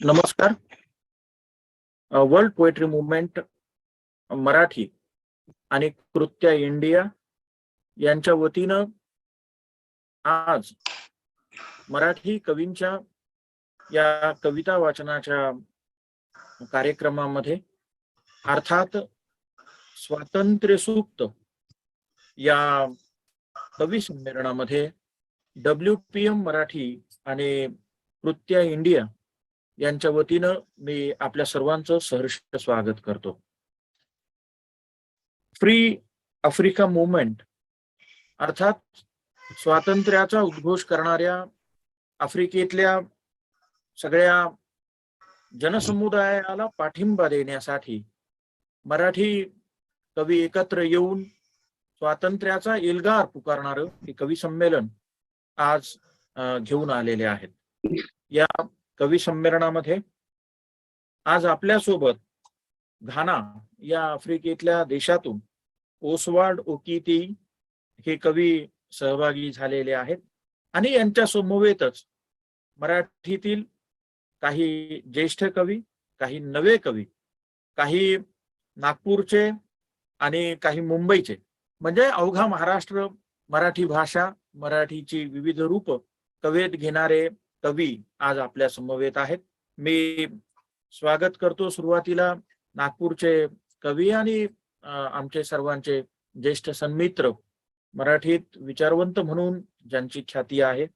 नमस्कार. World poetry movement Marathi आणि कृत्या India यांच्या वतीनं आज मराठी कवींच्या या कविता वाचनाच्या कार्यक्रमामध्ये अर्थात स्वातंत्र्य सूक्त या कवी संमेलनामध्ये WPM मराठी आणि कृत्या इंडिया यांच्या वतीनं मी आपल्या सर्वांचं सहर्ष स्वागत करतो. फ्री आफ्रिका मुवमेंट अर्थात स्वातंत्र्याचा उद्घोष करणाऱ्या आफ्रिकेतल्या सगळ्या जनसमुदायाला पाठिंबा देण्यासाठी मराठी कवी एकत्र येऊन स्वातंत्र्याचा एल्गार पुकारणारं हे कवी संमेलन आज घेऊन आलेले आहेत. या कवी संमेलनामध्ये आज आपल्यासोबत घाना या आफ्रिकेतल्या देशातून ओसवाल्ड ओकीती हे कवी सहभागी झालेले आहेत आणि यांच्या समवेतच मराठीतील काही ज्येष्ठ कवी, काही नवे कवी, काही नागपूरचे आणि काही मुंबईचे, म्हणजे अवघा महाराष्ट्र मराठी भाषा, मराठीची विविध रूप कवेत घेणारे कवी आज आपल्या समवेत आहेत. मी स्वागत करतो सुरुवातीला नागपूरचे कवी आणि आमचे सर्वांचे ज्येष्ठ सन्मित्र, मराठीत विचारवंत म्हणून ज्यांची ख्याती आहे,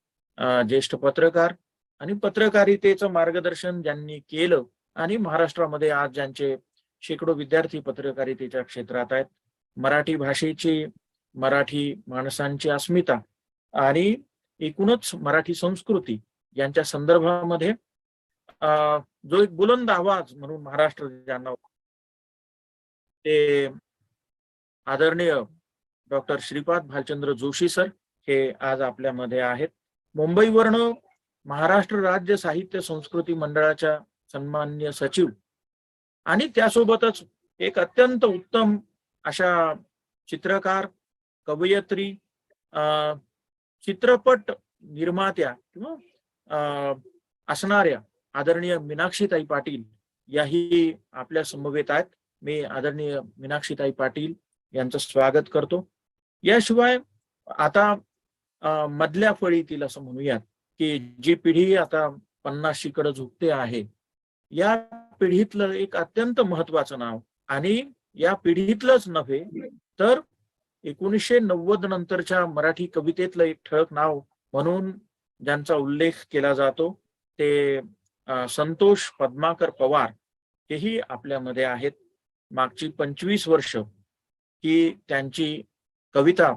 ज्येष्ठ पत्रकार आणि पत्रकारितेचं मार्गदर्शन ज्यांनी केलं आणि महाराष्ट्रामध्ये आज ज्यांचे शेकडो विद्यार्थी पत्रकारितेच्या क्षेत्रात आहेत, मराठी भाषेची, मराठी माणसांची अस्मिता आणि एकूणच मराठी संस्कृती यांच्या संदर्भामध्ये जो एक बुलंद आवाज म्हणून महाराष्ट्र ज्यांना, ते आदरणीय डॉक्टर श्रीपाद भालचंद्र जोशी सर हे आज आपल्यामध्ये आहेत. मुंबईवरनं महाराष्ट्र राज्य साहित्य संस्कृती मंडळाच्या सन्माननीय सचिव आणि त्यासोबतच एक अत्यंत उत्तम अशा चित्रकार, कवयित्री, चित्रपट निर्मात्या किंवा असणाऱ्या आदरणीय मीनाक्षीताई पाटील याही आपल्या समवेत आहेत. मी आदरणीय मीनाक्षीताई पाटील यांचं स्वागत करतो. याशिवाय आता मधल्या फळीतील असं म्हणूयात की जी पिढी आता 50शी कडे झुकते आहे, या पिढीतलं एक अत्यंत महत्वाचं नाव आणि या पिढीतलंच नव्हे तर 1990 नंतरच्या मराठी कवितेतलं एक ठळक नाव म्हणून ज्यांचा उल्लेख केला जातो ते संतोष पद्माकर पवार हेही आपल्यामध्ये आहेत. मागची 25 वर्ष ही त्यांची कविता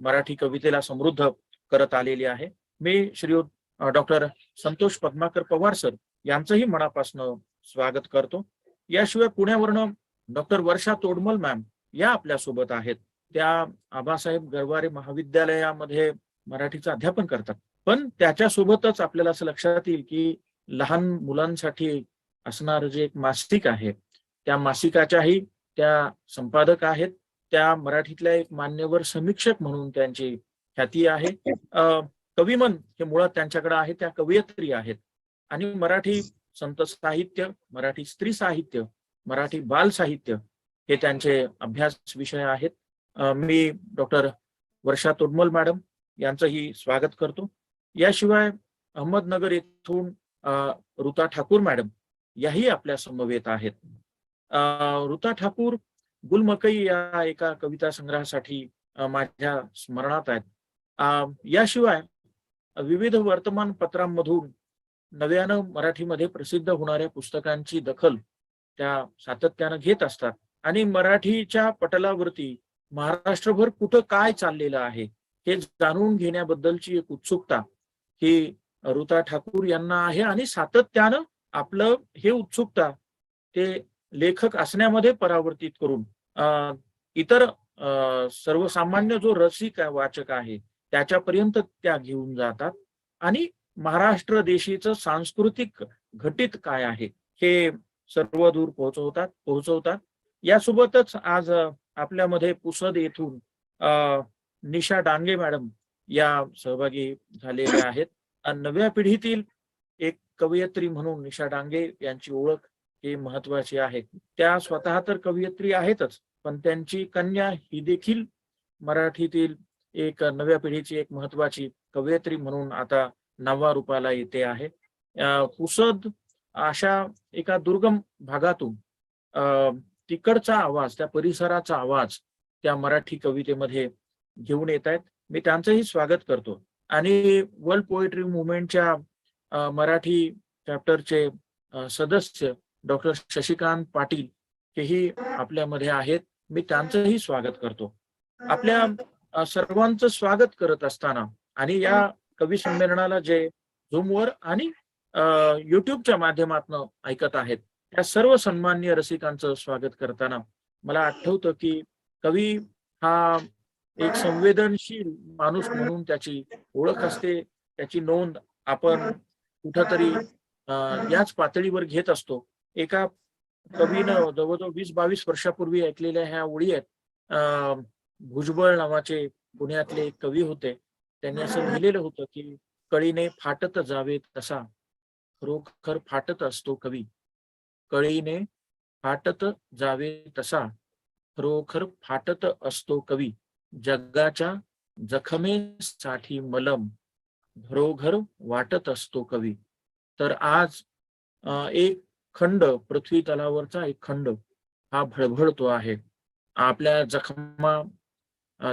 मराठी कवितेला समृद्ध करत आलेली आहे. मी श्री डॉक्टर संतोष पद्माकर पवार सर यांचंही मनापासून स्वागत करतो. याशिवाय पुण्यावरनं डॉक्टर वर्षा तोडमल मॅम या आपल्यासोबत आहेत. त्या आबासाहेब गरवारे महाविद्यालयामध्ये मराठीचं अध्यापन करतात, पण त्याच्यासोबतच आपल्याला असं लक्षात येईल की लहान मुलांसाठी असणारं जे एक मासिक आहे त्या मासिकाच्याही त्या संपादक आहेत. त्या मराठीतल्या एक मान्यवर समीक्षक म्हणून त्यांची ख्याती आहे. कविमन हे मुळात त्यांच्याकडे आहे, त्या कवयित्री आहेत आणि मराठी संत साहित्य, मराठी स्त्री साहित्य, मराठी बाल साहित्य हे त्यांचे अभ्यास विषय आहेत. मी डॉक्टर वर्षा तोडमल मॅडम यांचंही स्वागत करतो. याशिवाय अहमदनगर येथून ऋता ठाकूर मॅडम याही आपल्या समवेत आहेत. ऋता ठाकूर गुलमकई या एका कविता संग्रहासाठी माझ्या स्मरणात आहेत. याशिवाय विविध वर्तमानपत्रांमधून नव्यानं मराठीमध्ये प्रसिद्ध होणाऱ्या पुस्तकांची दखल त्या सातत्यानं घेत असतात आणि मराठीच्या पटलावरती महाराष्ट्रभर कुठं काय चाललेलं आहे हे जाणून घेण्याबद्दलची एक उत्सुकता ही ऋता ठाकूर यांना आहे आणि सातत्यानं आपलं हे उत्सुकता ते लेखक असण्यामध्ये परावर्तित करून इतर सर्वसामान्य जो रसिक वाचक आहे त्याच्यापर्यंत त्या घेऊन जातात आणि महाराष्ट्र देशीचं सांस्कृतिक घटित काय आहे हे सर्व दूर पोहोचवतात. यासोबतच आज आपल्यामध्ये पुसद येथून निशा डांगे मॅडम या सहभागी झालेल्या आहेत. नव्या पिढीतील एक कवयित्री म्हणून निशा डांगे यांची ओळख ही महत्वाची आहे. त्या स्वतः तर कवयित्री आहेतच, पण त्यांची कन्या ही देखील मराठीतील एक नव्या पिढीची एक महत्वाची कवयित्री म्हणून आता नावारूपाला येते आहे. पुसद अशा एका दुर्गम भागातून तिकडचा आवाज, त्या परिसराचा आवाज त्या मराठी कवितेमध्ये घेऊन येत आहेत. मी त्यांचंही स्वागत करतो. आणि वर्ल्ड पोएट्री मुवमेंटच्या मराठी चॅप्टरचे सदस्य डॉक्टर शशिकांत पाटील हेही आपल्यामध्ये आहेत. मी त्यांचंही स्वागत करतो. आपल्या सर्वांचं स्वागत करत असताना आणि या कवी संमेलनाला जे झूमवर आणि युट्यूबच्या माध्यमातून ऐकत आहेत त्या सर्व सन्माननीय रसिकांचं स्वागत करताना मला आठवतं की कवी हा एक संवेदनशील माणूस म्हणून त्याची ओळख असते, त्याची नोंद आपण कुठंतरी याच पातळीवर घेत असतो. एका कवीनं जवळजवळ 20-22 वर्षापूर्वी ऐकलेल्या ह्या ओळी आहेत. भुजबळ नावाचे पुण्यातले एक कवी होते. त्यांनी असं लिहिलेलं होतं की कळीने फाटत जावे तसा खरोखर फाटत असतो कवी. कळीने फाटत जावे तसा खरोखर फाटत असतो कवी. जगाच्या जखमेसाठी मलम घरोघर वाटत असतो कवी. तर आज एक खंड, पृथ्वी तलावरचा एक खंड हा भळभळतो आहे. आपल्या जखमा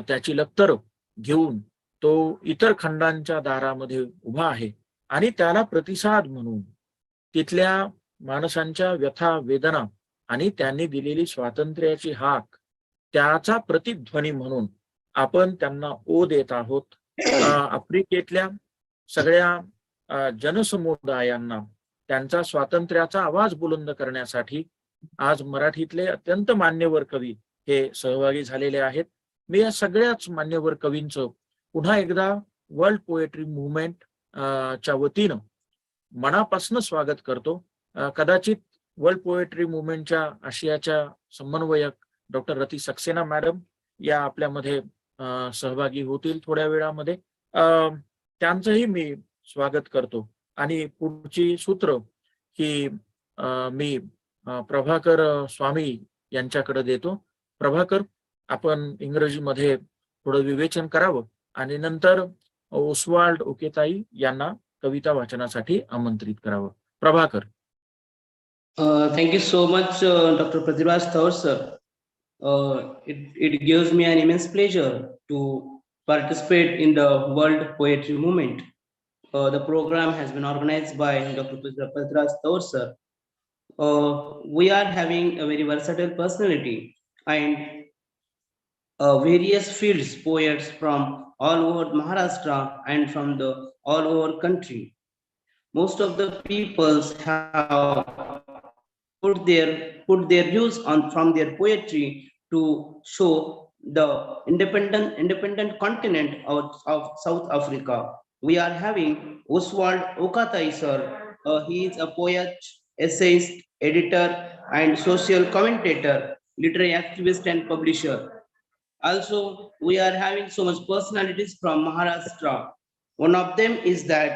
त्याची लक्तर घेऊन तो इतर खंडांच्या दारामध्ये उभा आहे आणि त्याला प्रतिसाद म्हणून तिथल्या माणसांच्या व्यथा वेदना आणि त्यांनी दिलेली स्वातंत्र्याची हाक त्याचा प्रतिध्वनी म्हणून आपण त्यांना ओ देत आहोत. आफ्रिकेतल्या सगळ्या जनसमुदायांना त्यांचा स्वातंत्र्याचा आवाज बुलंद करण्यासाठी आज मराठीतले अत्यंत मान्यवर कवी हे सहभागी झालेले आहेत. मी या सगळ्याच मान्यवर कवींचं पुन्हा एकदा वर्ल्ड पोएट्री मुवमेंट च्या वतीनं मनापासून स्वागत करतो. कदाचित वर्ल्ड पोएट्री मुवमेंटच्या आशियाच्या समन्वयक डॉक्टर रती सक्सेना मॅडम या आपल्यामध्ये सहभागी होतील थोड्या वेळामध्ये. त्यांचंही मी स्वागत करतो. आणि पुढची सूत्र ही मी प्रभाकर स्वामी यांच्याकडे देतो. प्रभाकर, आपण इंग्रजीमध्ये थोडं विवेचन करावं आणि नंतर ओस्वाल्ड ओकेताई यांना कविता वाचनासाठी आमंत्रित करावं. Prabhakar. Thank you so much, Dr. Pratibha Thaur, sir. It gives me an immense pleasure to participate in the World Poetry Movement. The program has been organized by Dr. Pratibha Thaur, sir. We are having a very versatile personality and various fields poets from all over Maharashtra and from the all over country. Most of the peoples have put their views on from their poetry to show the independent continent of South Africa. We are having Oswald Okatai, sir. He is a poet, essayist, editor, and social commentator, literary activist, and publisher. Also, we are having so much personalities from Maharashtra. One of them is that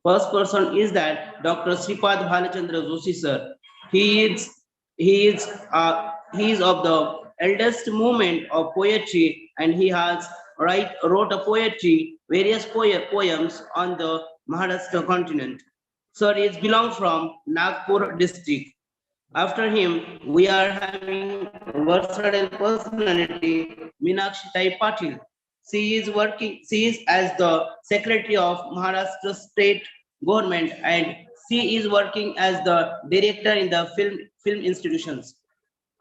first person is that Dr. Sripad Bhalachandra Joshi, sir. He is of the eldest movement of poetry, and he has wrote a poetry, various poems on the Maharashtra continent. Sir is belong from Nagpur district. After him, we are having versatile personality Meenakshi Tai Patil. She is as the secretary of Maharashtra state government, and she is working as the director in the film institutions.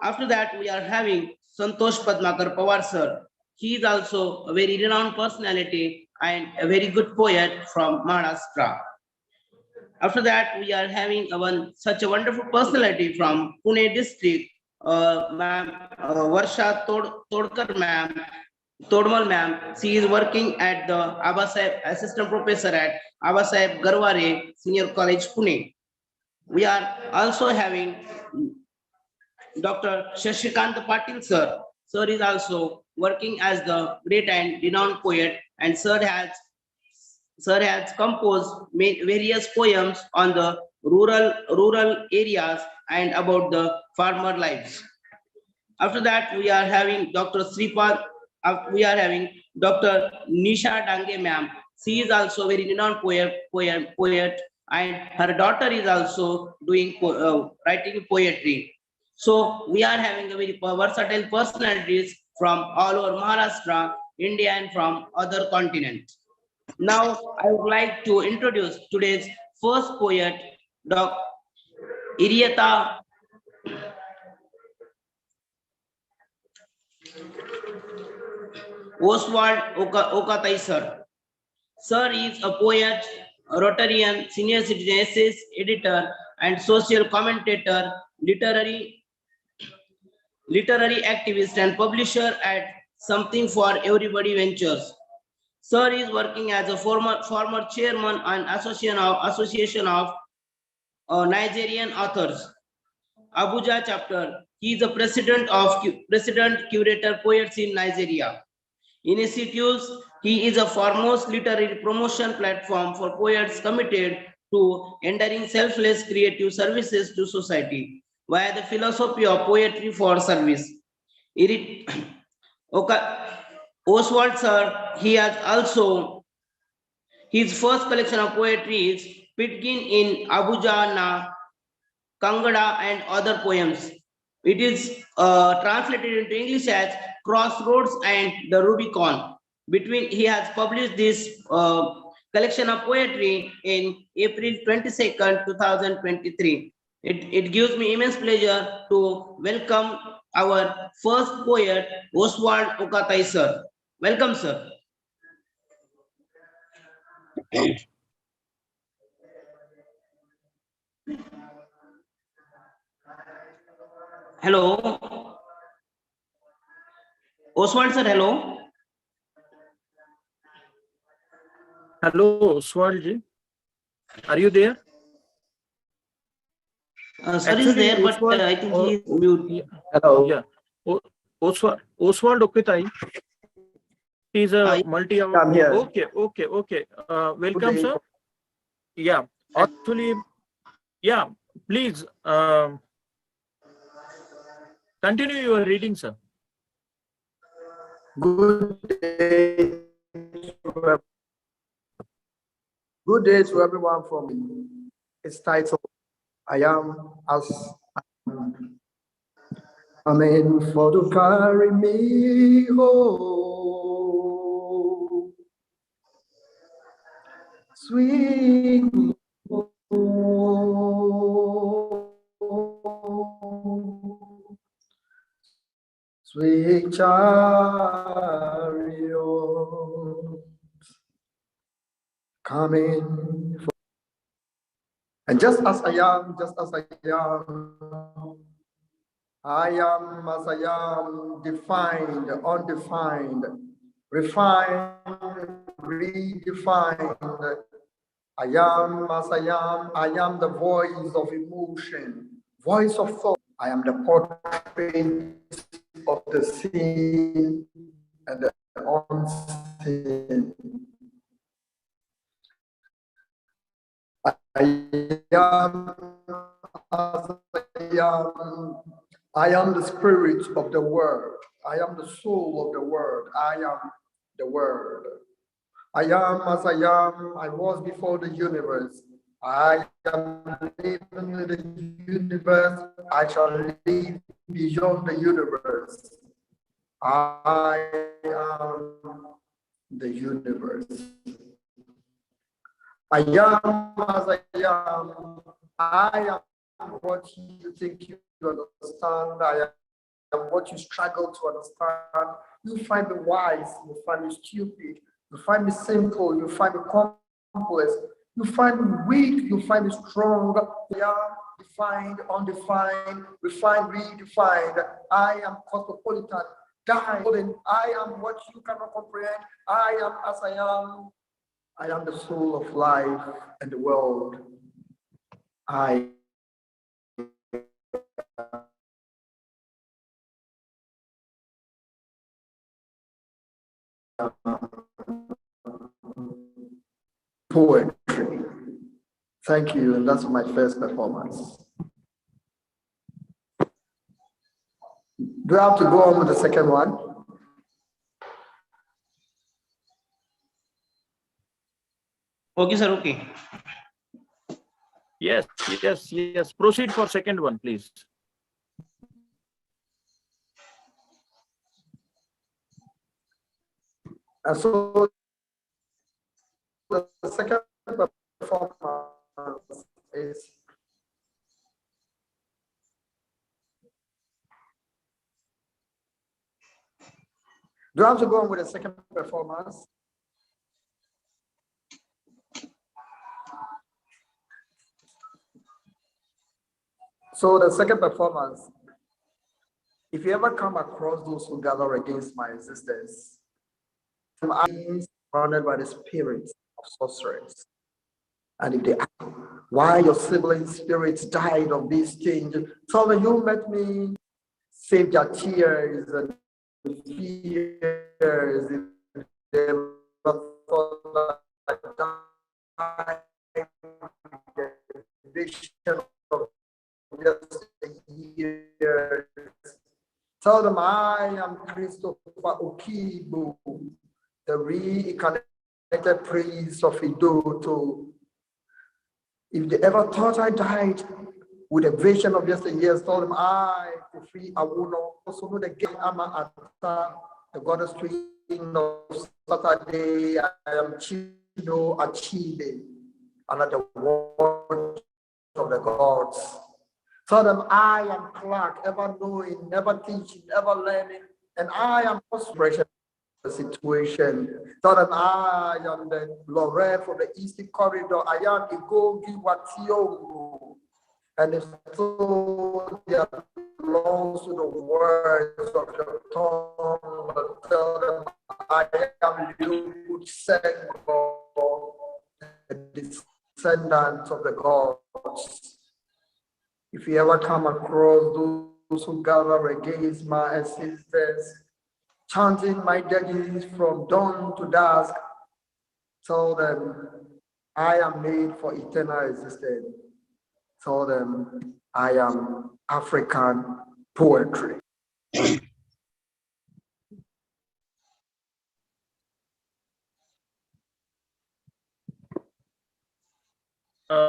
After that, we are having Santosh Padmakar Pawar, sir. He is also a very renowned personality and a very good poet from Maharashtra. After that, we are having such a wonderful personality from Pune district, ma'am, Varsha Todkar ma'am, Todmal ma'am. She is working at the Abasaheb, assistant professor at Abasaheb Garware Senior College, Pune. We are also having Dr. Shashikant Patil, sir. Sir is also working as the great and renowned poet, and Sir has composed various poems on the rural areas and about the farmer lives. After that, we are having Dr. Sripad. We are having Dr. Nisha Dange ma'am. She is also very renowned poet, and her daughter is also doing writing poetry. So we are having a very versatile personalities from all over Maharashtra, India, and from other continents. Now, I would like to introduce today's first poet, Dr. Irieta Oswald Okatai sir. Sir is a poet, a Rotarian, senior citizen essays editor, and social commentator, literary activist, and publisher at Something for Everybody Ventures. Sir is working as a former chairman and association of Nigerian authors, Abuja chapter. He is the president curator poets in Nigeria. Initiatives, he is a foremost literary promotion platform for poets committed to rendering selfless creative services to society via the philosophy of poetry for service. Oswald sir, he has also, his first collection of poetry is Pitgin in Abuja na Kangada and other poems. It is translated into English as Crossroads and the Rubicon. He has published this collection of poetry in April 22nd, 2023. It gives me immense pleasure to welcome our first poet, Oswald Okatai sir. Welcome, sir. Hello. Oswald sir, hello. Hello, Oswald. Are you there? Sir is Actually, there, but Oswald, I think he is mute. Hello. Yeah. Oswald Okutai is a multi. I'm here. Okay. Welcome, day. sir. Yeah. Actually, yeah. Please continue your reading, sir. Good day. Good day to everyone from its title. I am as Amen for to carry me home. Sweet home. Sweet chariot coming. And just as I am, I am as I am, defined, undefined, refined, redefined. I am as I am the voice of emotion, voice of thought. I am the portrait of the seen and the unseen. I am as I am the spirit of the word. I am the soul of the word. I am the word. I am as I am. I was before the universe. I am living in the universe. I shall live beyond the universe. I am the universe. I am as I am. I am what you think you understand. I am what you struggle to understand. You find me wise, you find me stupid, you find me simple, you find me complex, you find me weak, you find me strong. I am defined, undefined, refined, redefined. I am cosmopolitan, dying. I am what you cannot comprehend. I am as I am. I am the soul of life and the world. I poetry. Thank you, and that's my first performance. Do I have to go on with the second one? Okay, sir. Okay. Yes. Proceed for second one, please. And so the second performance is do I have to go on with the second performance? So the second performance, if you ever come across those who gather against my existence, I am surrounded by the spirits of sorcerers. And if they ask why your sibling spirits died of these things, tell them you met me, save their tears and fears. If they ever thought that I died, the vision of yesteryears. Tell them I am Christopher Okibu, the reincarnated prince of Idoto. If they ever thought I died with a vision of yesteryears, tell them I, Kofi Awuno, also know the game Ama Ata, the goddess queen of Saturday. I am Chido Achide, and at the word of the gods. Tell them I am Clark, ever knowing, never teaching, ever learning, and I am expression of the situation. Tell them I am the Lorraine from the Eastern Corridor. I am Igogi Watio, and if so, they belongs to the words of your tongue. Tell them I am Luke Sengo, the descendant of the gods. If you ever come across those who gather against my existence, chanting my deeds from dawn to dusk, tell them I am made for eternal existence. Tell them I am African poetry.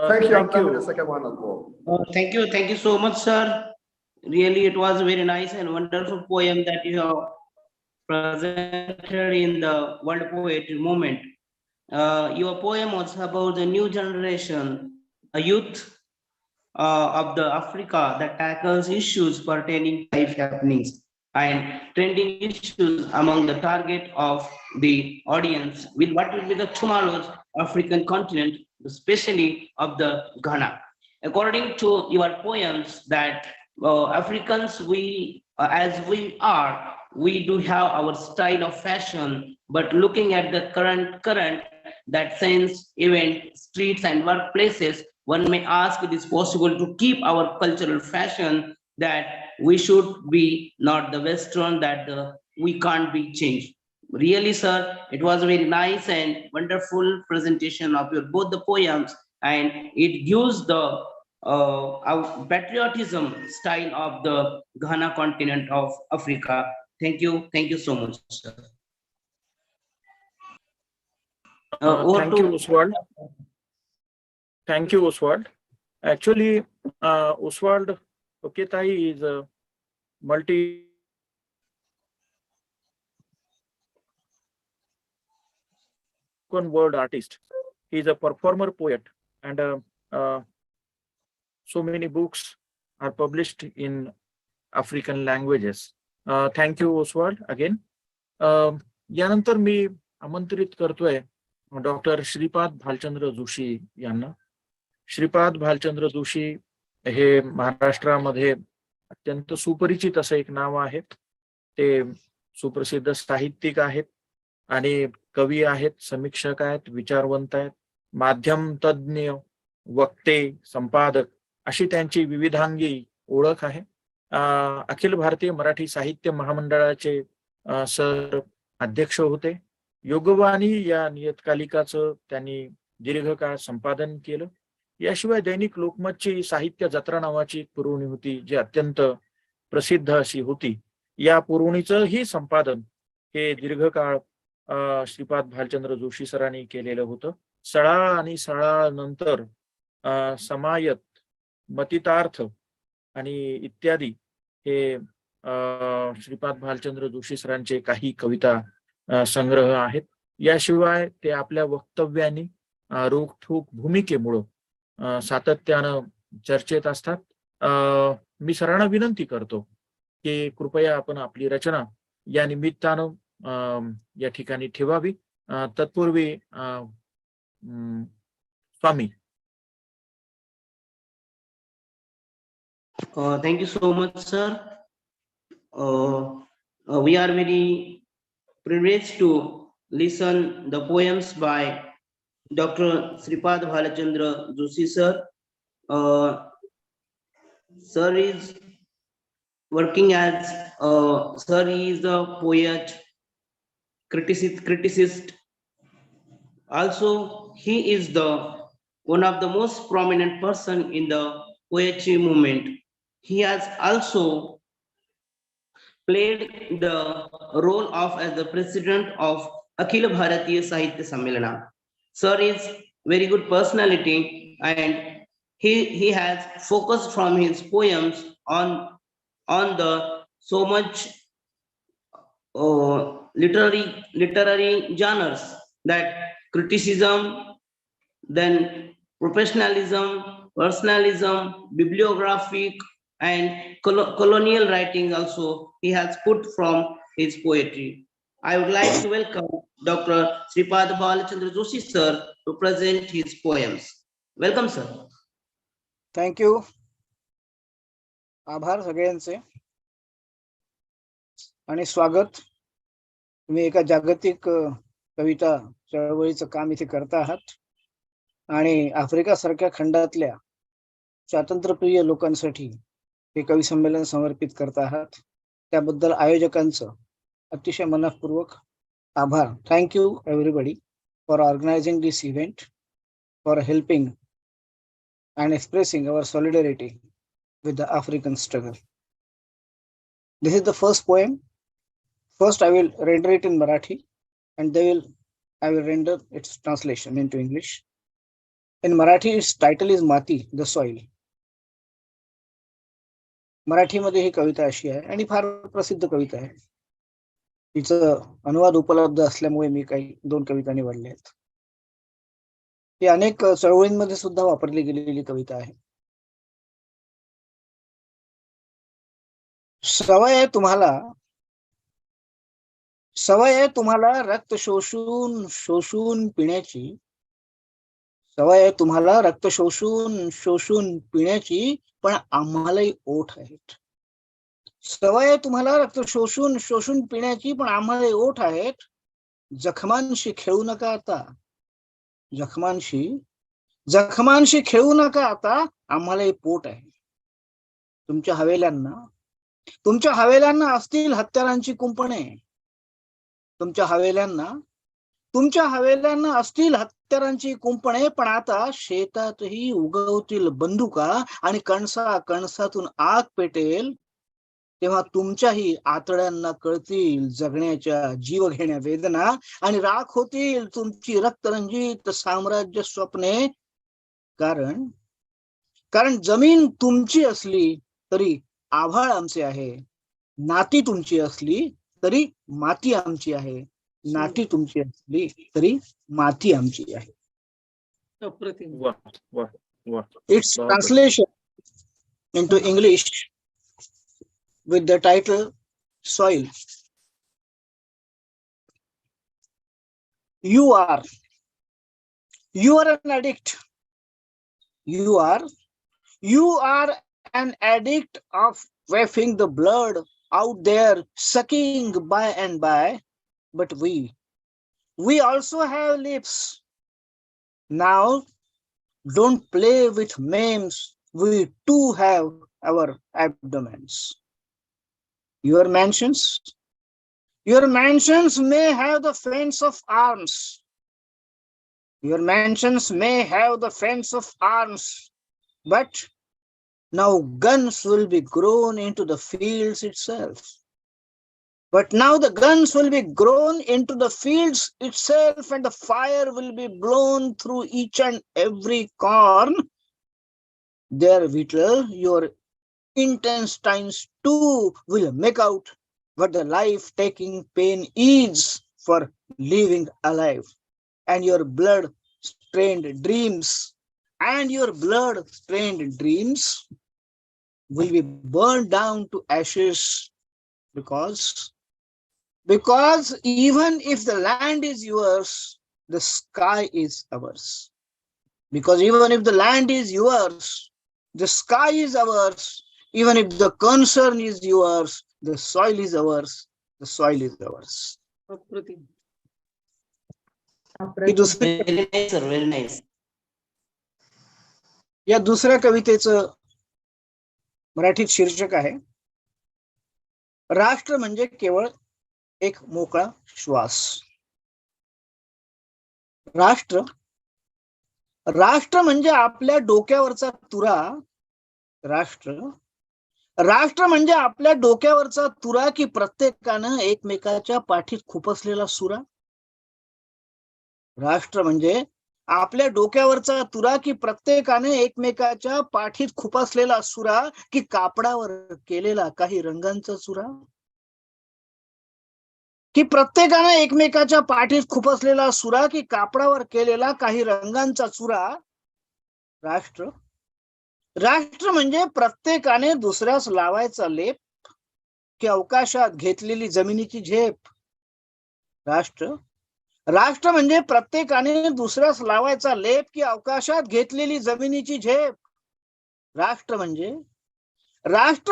Thank you. I'm done with the second one as well. Thank you so much, sir. Really, it was a very nice and wonderful poem that you have presented in the World Poetry Movement. Your poem was about the new generation, a youth of the Africa that tackles issues pertaining to life happenings and trending issues among the target of the audience with what will be the tomorrow's African continent, especially of the Ghana. According to your poems, that Africans, as we are, we do have our style of fashion, but looking at the current that sense, event, streets and workplaces, one may ask it is possible to keep our cultural fashion, that we should be not the Western, that we can't be changed. Really, sir, it was a very nice and wonderful presentation of your both the poems, and it gives the our patriotism style of the Ghana continent of Africa. Thank you so much, sir. Thank you, Oswald. Thank you, Oswald. Actually, Oswald Oketai is a multi word artist. He is a performer poet, and so many books are published in African languages. Thank you, Oswald, again. यानंतर मी आमंत्रित करतोय doctor Shripad Bhalchandra Joshi यांना. श्रीपाद भालचंद्र जोशी हे महाराष्ट्रामध्ये अत्यंत सुपरिचित असं एक नाव आहे. ते सुप्रसिद्ध साहित्यिक आहेत आणि कवी आहेत, समीक्षक आहेत, विचारवंत आहेत, माध्यम तज्ञ, वक्ते, संपादक अशी त्यांची विविधांगी ओळख आहे. अखिल भारतीय मराठी साहित्य महामंडळाचे सर अध्यक्ष होते. योगवाणी या नियतकालिकाचं त्यांनी दीर्घकाळ संपादन केलं. याशिवाय दैनिक लोकमतची साहित्य जत्रा नावाची एक पुरवणी होती, जी अत्यंत प्रसिद्ध अशी होती. या पुरवणीचंही संपादन हे दीर्घकाळ श्रीपाद भालचंद्र जोशी सरांनी केलेलं होतं. सळाळ आणि सळाळ नंतर समायत, मतितार्थ आणि इत्यादी हे श्रीपाद भालचंद्र जोशी सरांचे काही कविता संग्रह आहेत. याशिवाय ते आपल्या वक्तव्यांनी रोखठोक भूमिकेमुळं सातत्यानं चर्चेत असतात. मी सरांना विनंती करतो की कृपया आपण आपली रचना या निमित्तानं या ठिकाणी ठेवावी. तत्पूर्वी स्वामी. Thank you so much, sir. We are very privileged to listen the poems by Dr. Sripad Bhalachandra Joshi, sir. Sir is working as sir is a poet, criticist. Also, he is the one of the most prominent person in the poetry movement. He has also played the role of as the president of Akhil Bharatiya Sahitya Sammelana. Sir is very good personality, and he has focused from his poems on the so much literary genres, that criticism, then professionalism, personalism, bibliographic, and colonial writing also he has put from his poetry. I would like to welcome Dr. Sripad Bhalachandra Joshi, sir, to present his poems. Welcome, sir. Thank you. आभार सगळ्यांचे आणि स्वागत. तुम्ही एका जागतिक कविता चळवळीचं काम इथे करता आहात आणि आफ्रिका सारख्या खंडातल्या स्वातंत्र्यप्रिय लोकांसाठी हे कवी संमेलन समर्पित करत आहात. त्याबद्दल आयोजकांचं अतिशय मनःपूर्वक आभार. Thank you everybody for organising this event, for helping and expressing our solidarity with the African struggle. This is the first poem. First, I will render it in Marathi, and I will render its translation into English. In Marathi, its title is Mati, the soil. Marathi मध्ये ही कविता अशी आहे आणि फार प्रसिद्ध कविता आहे. तिचं अनुवाद उपलब्ध असल्यामुळे मी काही 2 कविता निवडल्या आहेत. ही अनेक चळवळींमध्ये सुद्धा वापरली गेलेली कविता आहे. सवय आहे तुम्हाला रक्त शोषून पिण्याची. सवय आहे तुम्हाला रक्त शोषून पिण्याची, पण आम्हालाही ओठ आहेत. सवय आहे तुम्हाला रक्त शोषून पिण्याची, पण आम्हालाही ओठ आहेत. जखमांशी खेळू नका आता. जखमांशी खेळू नका आता, आम्हालाही पोट आहे. तुमच्या हवेल्यांना असतील हत्यारांची कुंपणे. तुमच्या हवेल्यांना असतील हत्यारांची कुंपणे, पण आता शेतातही उगवतील बंदुका आणि कणसातून आग पेटेल, तेव्हा तुमच्याही आतड्यांना कळतील जगण्याच्या जीवघेण्या वेदना आणि राख होतील तुमची रक्तरंजित साम्राज्य स्वप्ने. कारण जमीन तुमची असली तरी आभाळ आमचे आहे. नाती तुमची असली तरी माती आमची आहे. नाती तुमची असली तरी माती आमची आहे. It's translation into English with the title Soil. You are an addict. You are an addict of quaffing the blood out there, sucking by and by. But we also have lips. Now, don't play with memes. We too have our abdomens. Your mansions, Your mansions may have the fence of arms. Your mansions may have the fence of arms, but now guns will be grown into the fields itself. But now the guns will be grown into the fields itself, and the fire will be blown through each and every corn. There, Whittle, your intestines too will make out what the life-taking pain is for living alive. And your blood-stained dreams, will be burned down to ashes, because even if the land is yours, the sky is ours. Because even if the land is yours, the sky is ours. Even if the concern is yours, the soil is ours. The soil is ours. ही दुसरी Very nice, sir. Very nice. या दुसऱ्या कवितेचं मराठीत शीर्षक आहे, राष्ट्र म्हणजे केवळ एक मोकळा श्वास. राष्ट्र म्हणजे आपल्या डोक्यावरचा तुरा. राष्ट्र म्हणजे आपल्या डोक्यावरचा तुरा, की प्रत्येकानं एकमेकाच्या पाठीत खुपसलेला सुरा. राष्ट्र म्हणजे आपल्या डोक्यावरचा तुरा, की प्रत्येकाने एकमेकाच्या पाठीत खुपसलेला सुरा, की कापडावर केलेला काही रंगांचा चुरा. की प्रत्येकाने एकमेकाच्या पाठीत खुपसलेला सुरा, की कापडावर केलेला काही रंगांचा चुरा. राष्ट्र म्हणजे प्रत्येकाने दुसऱ्यास लावायचा लेप, की अवकाशात घेतलेली जमिनीची झेप. राष्ट्र म्हणजे प्रत्येकाने दुसऱ्यास लावायचा लेप, की अवकाशात घेतलेली जमिनीची झेप. राष्ट्र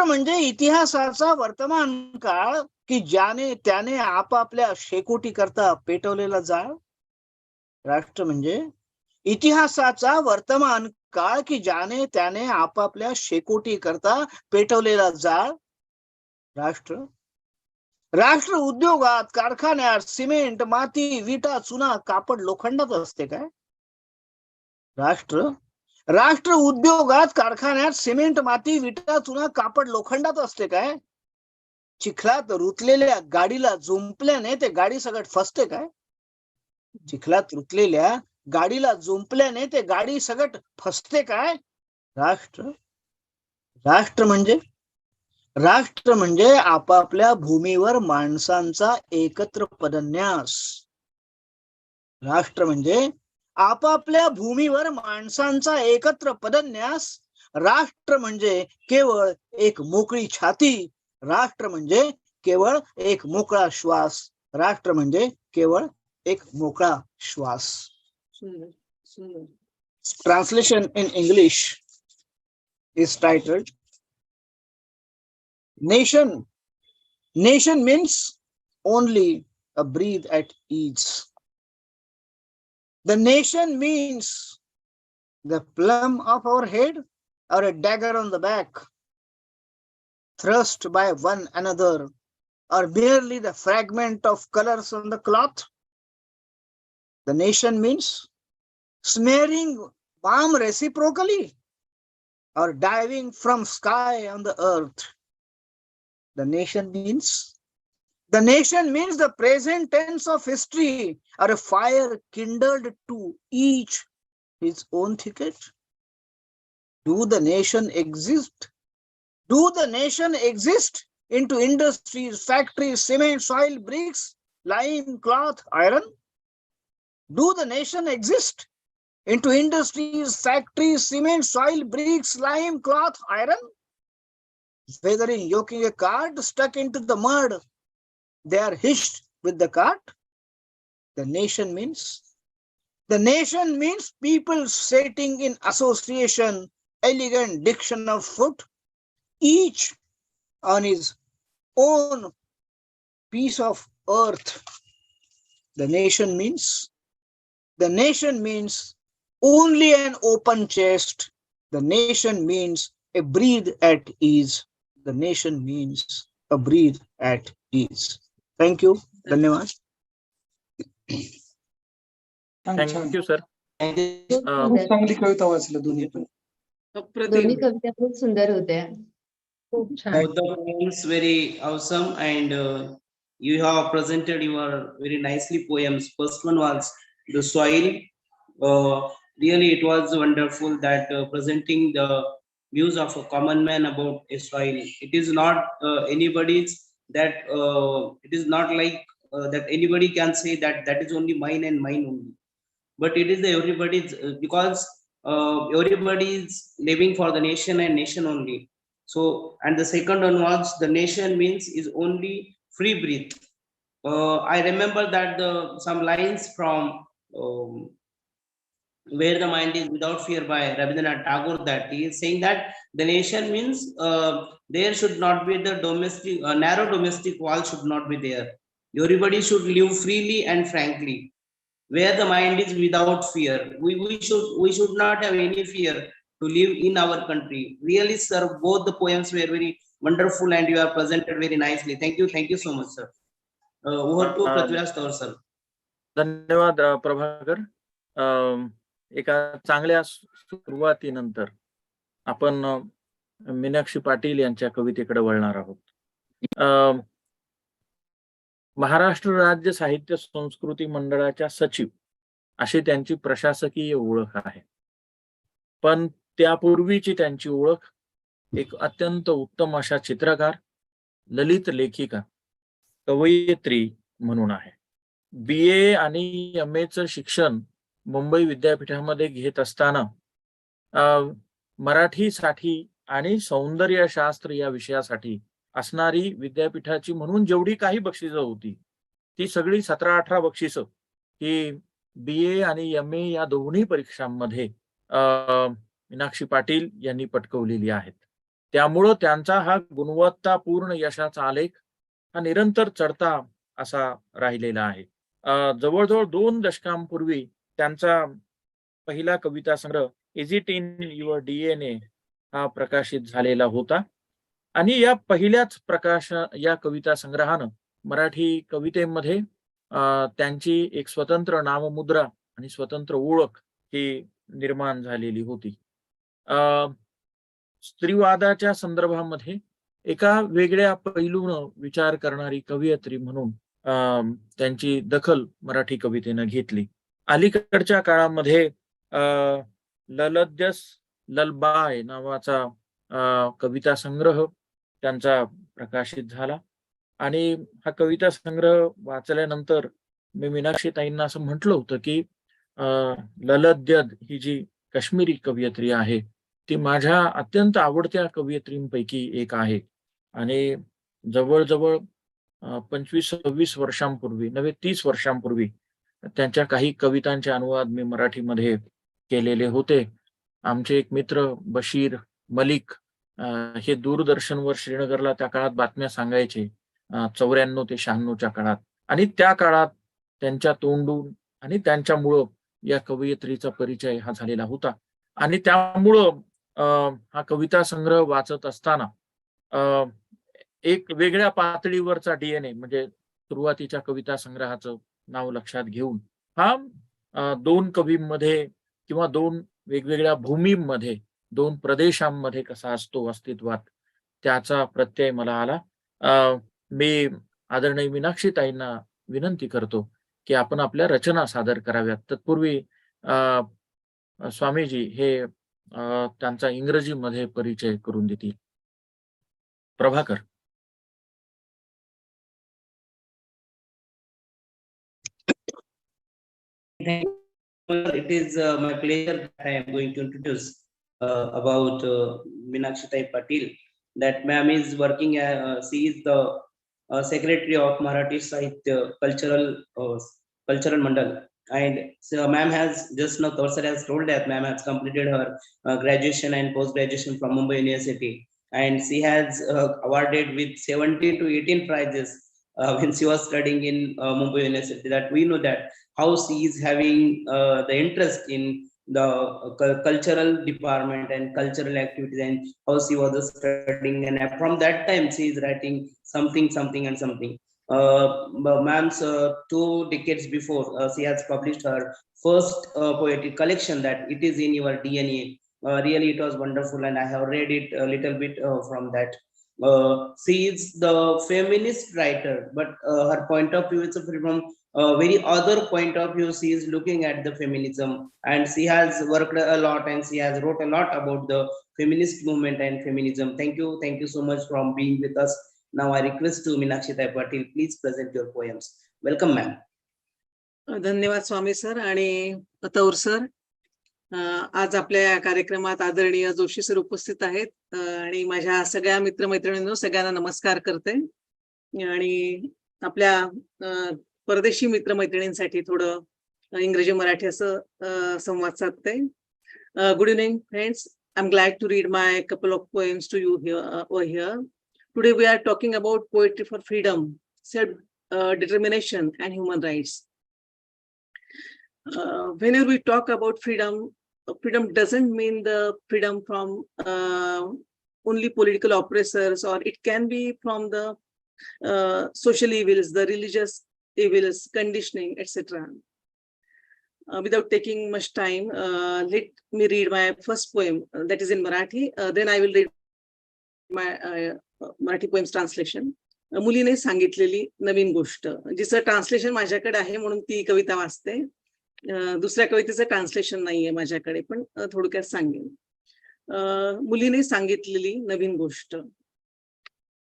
म्हणजे इतिहासाचा वर्तमान काळ, की ज्याने त्याने आपापल्या शेकोटी करता पेटवलेला जाळ. राष्ट्र म्हणजे इतिहासाचा वर्तमान काळ, की ज्याने त्याने आपापल्या शेकोटी करता पेटवलेला जाळ. राष्ट्र उद्योगात, कारखान्यात सिमेंट, माती, विटा, चुना, कापड, लोखंडात असते काय? राष्ट्र उद्योगात, कारखान्यात सिमेंट, माती, विटा, चुना, कापड, लोखंडात असते काय? चिखलात रुतलेल्या गाडीला जुंपल्याने ते गाडी सगळं फसते काय? चिखलात रुतलेल्या गाडीला जुंपल्याने ते गाडी सगळं फसते काय? राष्ट्र म्हणजे आपापल्या भूमीवर माणसांचा एकत्र पदन्यास. राष्ट्र म्हणजे आपापल्या भूमीवर माणसांचा एकत्र पदन्यास. राष्ट्र म्हणजे केवळ एक मोकळी छाती. राष्ट्र म्हणजे केवळ एक मोकळा श्वास. राष्ट्र म्हणजे केवळ एक मोकळा श्वास. Translation in English is titled, Nation means only a breathe at ease. The nation means the plum of our head or a dagger on the back, thrust by one another, or merely the fragment of colors on the cloth. The nation means smearing balm reciprocally, or diving from sky on the earth. The nation means the present tense of history, or a fire kindled to each his own thicket. Do the nation exist? Into industries, factories, cement, soil, bricks, lime, cloth, iron? Do the nation exist? Into industries, factories, cement, soil, bricks, lime, cloth, iron? Whether in yoking a cart stuck into the mud, they are hitched with the cart. The nation means people sitting in association, elegant diction of foot, each on his own piece of earth. The nation means only an open chest. The nation means a breathe at ease. The nation means a breathe at ease. Thank you. धन्यवाद. Thank you sir. खूप चांगली कविता वाचल्या दोन्ही पण. दोन्ही कविता खूप सुंदर होत्या. खूप छान. Both the poems very awesome, and you have presented your very nicely poems. First one was the soil. Really, it was wonderful that presenting the views of a common man about a soil. It is not anybody's that it is not like that anybody can say that that is only mine and mine only, but it is the everybody's because everybody is living for the nation and nation only. So, and the second one was the nation means is only free breath. I remember that some lines from Where the Mind is Without Fear by Rabindranath Tagore, that he is saying that the nation means there should not be the domestic, narrow domestic wall should not be there. Everybody should live freely and frankly. Where the mind is without fear. We should not have any fear to live in our country. Really, sir, both the poems were very wonderful and you are presented very nicely. Thank you so much, sir. Over to Prithviraj Taur, sir. धन्यवाद प्रभाकर. एका चांगल्या सुरुवातीनंतर आपण मीनाक्षी पाटील यांच्या कवितेकडे वळणार आहोत. महाराष्ट्र राज्य साहित्य संस्कृती मंडळाच्या सचिव अशी त्यांची प्रशासकीय ओळख आहे, पण त्यापूर्वीची त्यांची ओळख एक अत्यंत उत्तम अशा चित्रकार, ललित लेखिका, कवयित्री म्हणून आहे. BA आणि MA चं शिक्षण मुंबई विद्यापीठामध्ये घेत असताना मराठीसाठी आणि सौंदर्यशास्त्र या विषयासाठी असणारी विद्यापीठाची म्हणून जेवढी काही बक्षिसं होती ती सगळी 17-18 बक्षिसं ही BA आणि MA या दोन्ही परीक्षांमध्ये मीनाक्षी पाटील यांनी पटकवलेली आहेत. त्यामुळं त्यांचा हा गुणवत्तापूर्ण यशाचा आलेख हा निरंतर चढता असा राहिलेला आहे. जवळजवळ 2 दशकांपूर्वी त्यांचा पहिला कविता संग्रह is it in your DNA हा प्रकाशित झालेला होता आणि या पहिल्याच या कविता संग्रहानं मराठी कवितेमध्ये त्यांची एक स्वतंत्र नाममुद्रा आणि स्वतंत्र ओळख ही निर्माण झालेली होती. स्त्रीवादाच्या संदर्भामध्ये एका वेगळ्या पैलूनं विचार करणारी कवयित्री म्हणून त्यांची दखल मराठी कवितेनं घेतली. अलीकडच्या काळामध्ये ललद्यस ललबाय नावाचा कविता संग्रह त्यांचा प्रकाशित झाला आणि हा कविता संग्रह वाचल्यानंतर मी मीनाक्षी ताईंना असं म्हटलं होतं की ललद्यद ही जी काश्मीरी कवयित्री आहे ती माझ्या अत्यंत आवडत्या कवयित्रींपैकी एक आहे आणि जवळजवळ 25-26 वर्षांपूर्वी 30 वर्षांपूर्वी त्यांच्या काही कवितांचे अनुवाद मी मराठीमध्ये केलेले होते. आमचे एक मित्र बशीर मलिक हे दूरदर्शनवर श्रीनगरला त्या काळात बातम्या सांगायचे 94 ते 96च्या काळात आणि त्या काळात त्यांच्या तोंडून आणि त्यांच्यामुळं या कवयित्रीचा परिचय हा झालेला होता आणि त्यामुळं हा कविता संग्रह वाचत असताना एक वेगळ्या पातळीवरचा DNA म्हणजे सुरुवातीच्या कविता संग्रहाचं नाव लक्षात घेऊन हा 2 कवींमध्ये किंवा 2 वेगवेगळ्या भूमींमध्ये 2 प्रदेशांमध्ये कसा असतो अस्तित्वात त्याचा प्रत्यय मला आला. मी आदरणीय मीनाक्षी ताईंना विनंती करतो की आपण आपल्या रचना सादर कराव्यात. तत्पूर्वी स्वामीजी हे त्यांचा इंग्रजीमध्ये परिचय करून देतील. Prabhakar. It is my pleasure that I am going to introduce about Meenakshi Tai Patil. That ma'am is working. She is the secretary of Marathi Sahitya Cultural Mandal, and so ma'am has just now Tausar has told that ma'am has completed her graduation and post graduation from Mumbai University, and she has awarded with 17 to 18 prizes when she was studying in Mumbai University. That we know that how she is having the interest in the cultural department and cultural activities, and how she was studying, and from that time she is writing something and something. Ma'am's 2 decades before, she has published her first poetry collection, that It Is in Your DNA. Really, it was wonderful, and I have read it a little bit from that. She is the feminist writer, but her point of view is from a very other point of view. She is looking at the feminism, and she has worked a lot, and she has wrote a lot about the feminist movement and feminism. Thank you so much for being with us. Now I request to Meenakshi Patil, please present your poems. Welcome, ma'am. धन्यवाद स्वामी sir आणि तौर sir. आज आपल्या या कार्यक्रमात आदरणीय Joshi sir उपस्थित आहेत आणि माझ्या सगळ्या मित्रमैत्रिणींनो सगळ्यांना नमस्कार करते. आणि आपल्या परदेशी मित्रमैत्रिणींसाठी थोडं इंग्रजी मराठी असं संवाद साधते. Good evening friends, I am glad to read my couple of poems to you here. Today we are talking about poetry for freedom, self-determination and human rights. Whenever we talk about freedom, freedom doesn't mean the freedom from only political oppressors, or it can be from the social evils, the religious evils, conditioning, etc. Without taking much time, let me read my first poem, that is in Marathi. Then I will read my Marathi poems translation. मुलीने सांगितलेली नवीन गोष्ट, जिचं translation माझ्याकडे आहे म्हणून ती कविता वाचते. दुसऱ्या कवितेचं translation नाहीये माझ्याकडे, पण थोडक्यात सांगेन. मुलीने सांगितलेली नवीन गोष्ट.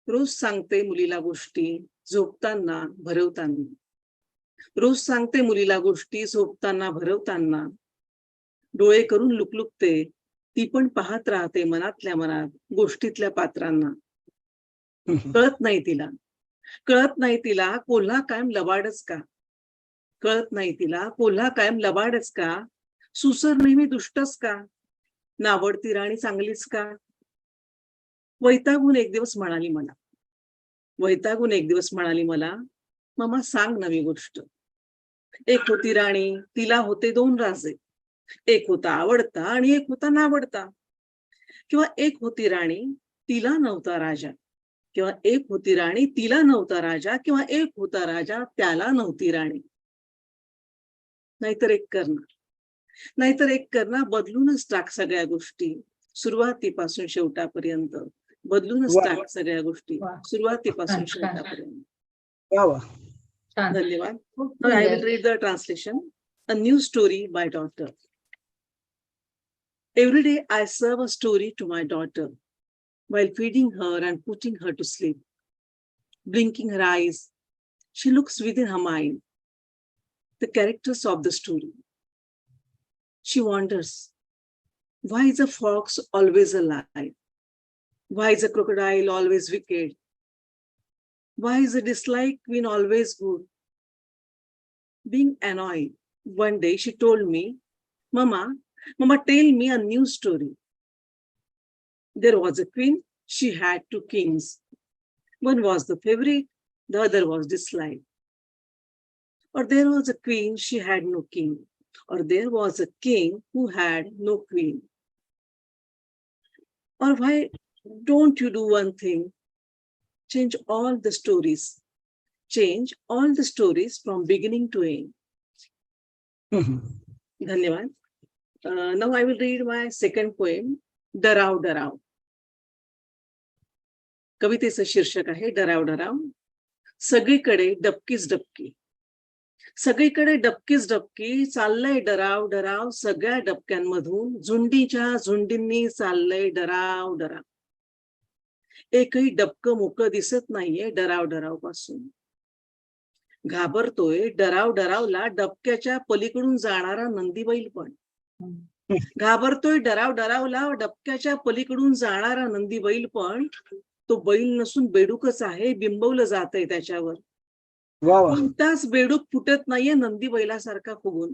रोज सांगते मुलीला गोष्टी, झोपताना भरवताना. रोज सांगते मुलीला गोष्टी, झोपताना भरवताना. डोळे करून लुकलुकते, ती पण पाहत राहते मनातल्या मनात गोष्टीतल्या पात्रांना. कळत नाही तिला कोल्हा कायम लबाडच का. कळत नाही तिला कोल्हा कायम लबाडच का. सुसर नेहमी दुष्टच का. नावडती राणी चांगलीच का. वैतागून एक दिवस म्हणाली मला, मामा सांग नवी गोष्ट. एक होती राणी, तिला होते 2 राजे. एक होता आवडता आणि एक होता नावडता. किंवा एक होती राणी, तिला नव्हता राजा. किंवा एक होती राणी, तिला नव्हता राजा. किंवा एक होता राजा, त्याला नव्हती राणी. नाहीतर एक करणार बदलूनच टाक सगळ्या गोष्टी, सुरुवातीपासून शेवटापर्यंत. बदलूनच टाक सगळ्या गोष्टी, सुरुवातीपासून शेवटापर्यंत. धन्यवाद. I will read the translation. A new story by daughter. Every day I serve a story to my daughter while feeding her and putting her to sleep. Blinking her eyes, she looks within her mind the characters of the story. She wonders, why is a fox always alive? Why is a crocodile always wicked? Why is a dislike queen always good? Being annoyed, one day she told me, Mama, tell me a new story. There was a queen, she had 2 kings. One was the favorite, the other was disliked. Or there was a queen, she had no king. Or there was a king who had no queen. Or why don't you do one thing? Change all the stories. Change all the stories from beginning to end. धन्यवाद. Now I will read my second poem, डराव डराव. कवितेचं शीर्षक आहे डराव डराव. सगळीकडे डबकीच डबकी. सगळीकडे डबकीच डबकी, चाललंय डराव डराव. सगळ्या डबक्यांमधून झुंडीच्या झुंडींनी चाललंय डराव डराव. एकही डबकं मोकळं दिसत नाहीये डराव डराव पासून. घाबरतोय डराव डरावला डबक्याच्या पलीकडून जाणारा नंदीबैल पण. घाबरतोय डराव डरावला डबक्याच्या पलीकडून जाणारा नंदीबैल पण. तो बैल नसून बेडूकच आहे, बिंबवलं जातंय त्याच्यावर. कोणताच बेडूक फुटत नाहीये नंदीबैलासारखा फुगून.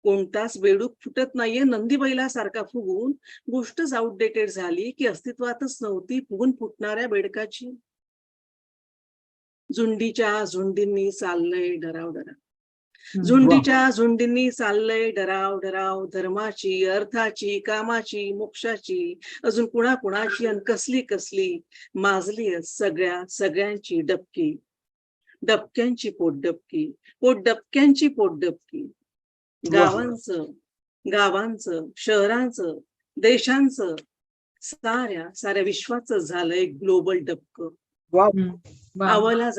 कोणताच बेडूक फुटत नाहीये नंदीबैलासारखा फुगून. गोष्टच आउटडेटेड झाली की अस्तित्वातच नव्हती फुगून फुटणाऱ्या बेडकाची. झुंडीच्या झुंडींनी चाललंय डराव डराव. झुंडीच्या झुंडींनी चाललंय डराव डराव. धर्माची, अर्थाची, कामाची, मोक्षाची, अजून कुणाकुणाची आणि कसली कसली माजली सगळ्यांची डबकी. डबक्यांची पोटडबकी, पोटडबक्यांची पोटडबकी, गावांचं, शहरांचं, देशांचं, साऱ्या विश्वाचं झालं एक ग्लोबल डबकं. वा आवळला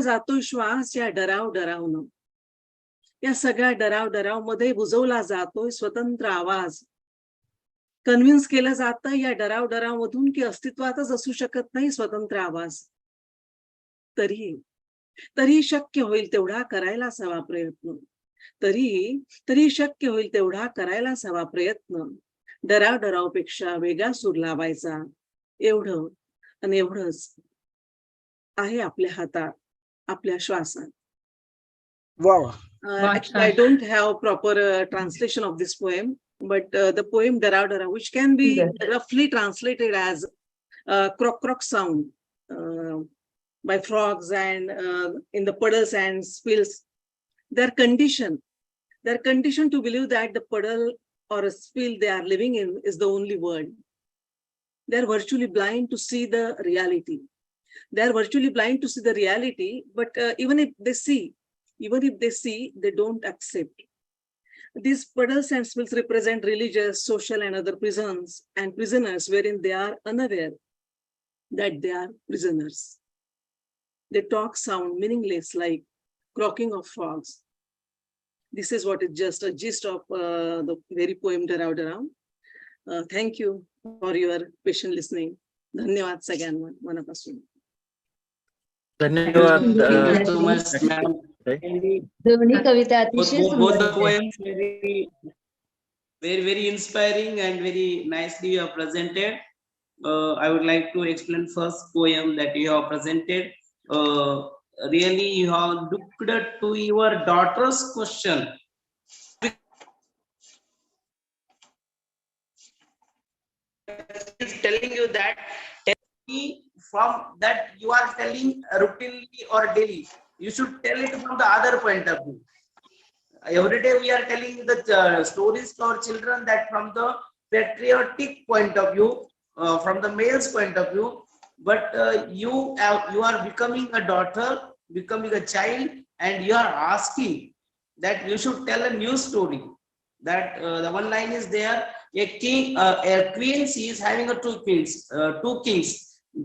जातो श्वास या डरावनं. या सगळ्या डराव मध्ये बुजवला जातोय स्वतंत्र आवाज. कन्व्हिन्स केलं जातं या डराव मधून की अस्तित्वातच असू शकत नाही स्वतंत्र आवाज. तरी शक्य होईल तेवढा करायलाच हवा प्रयत्न. तरी शक्य होईल तेवढा करायलाच हवा प्रयत्न. डरावपेक्षा वेगळा सूर लावायचा. एवढंच आहे आपल्या हातात, आपल्या श्वासात. वा Actually, I don't have proper translation of this poem, but the poem Darav, which can be roughly translated as croak croak sound by frogs and in the puddles and spills. They're conditioned to believe that the puddle or a spill they are living in is the only world. They're virtually blind to see the reality. But even if they see, they don't accept. These puddles and spills represent religious, social, and other prisons and prisoners wherein they are unaware that they are prisoners. They talk sound meaningless like croaking of frogs. This is what is just a gist of the very poem Darav. Thank you for your patient listening. धन्यवाद सगळ्यांना मनापासून. धन्यवाद. Thank you so much, ma'am. दोन्ही कविता अतिशय Both the सुंदर होत्या. poems very inspiring and very nicely you have presented. I would like to explain first poem that you have presented. Really, you have looked to your daughter's question. Is telling you that from that you are telling routinely or daily. You should tell it from the other point of view. Every day we are telling the stories to our children that from the patriotic point of view, from the male's point of view. But you are becoming a daughter, becoming a child, and you are asking that you should tell a new story. That the one line is there: a queen, she is having two kings.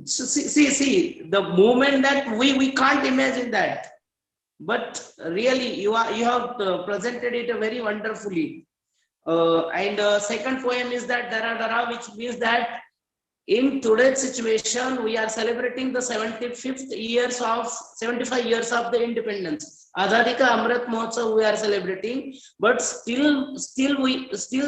So see the moment that we can't imagine that, but really you have presented it very wonderfully. And second poem is that Dara, which means that in today's situation we are celebrating the 75 years of the independence. Azadi Ka Amrit Mahotsav we are celebrating, but still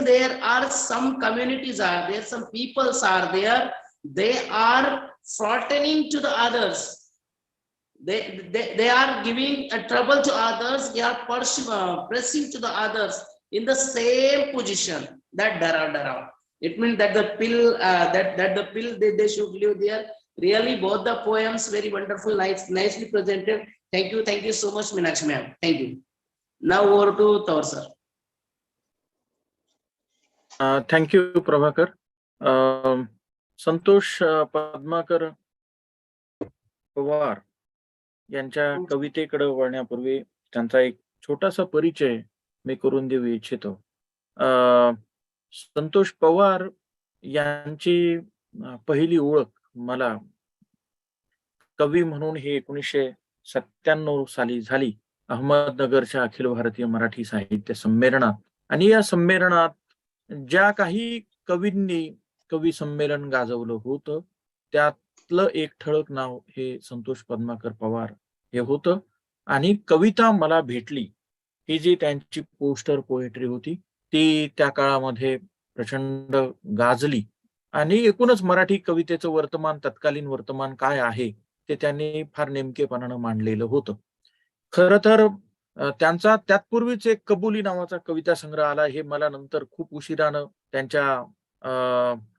there are some communities are there, some peoples are there. They are frightening to the others. They are giving a trouble to others. They are pressing to the others in the same position. That Dara. It means that the pill they should live there. Really, both the poems very wonderful, nicely presented. Thank you so much, Meenakshi ma'am. Thank you. Now over to Taur sir. Thank you Prabhakar. Santosh Padmakar Pawar यांच्या कवितेकडे वळण्यापूर्वी त्यांचा एक छोटासा परिचय मी करून देऊ इच्छितो. संतोष पवार यांची पहिली ओळख मला कवी म्हणून हे 1997 साली झाली अहमदनगरच्या अखिल भारतीय मराठी साहित्य संमेलनात. आणि या संमेलनात ज्या काही कवींनी कवी संमेलन गाजवलं होतं त्यातलं एक ठळक नाव हे संतोष पद्माकर पवार हे होतं. आणि कविता मला भेटली ही जी त्यांची पोस्टर पोएट्री होती ती त्या काळामध्ये प्रचंड गाजली. आणि एकूणच मराठी कवितेचं तत्कालीन वर्तमान काय आहे ते त्यांनी फार नेमकेपणानं मांडलेलं होतं. खरं तर त्यांचा त्यापूर्वीच एक कबुली नावाचा कविता संग्रह आला हे मला नंतर खूप उशिरानं त्यांच्या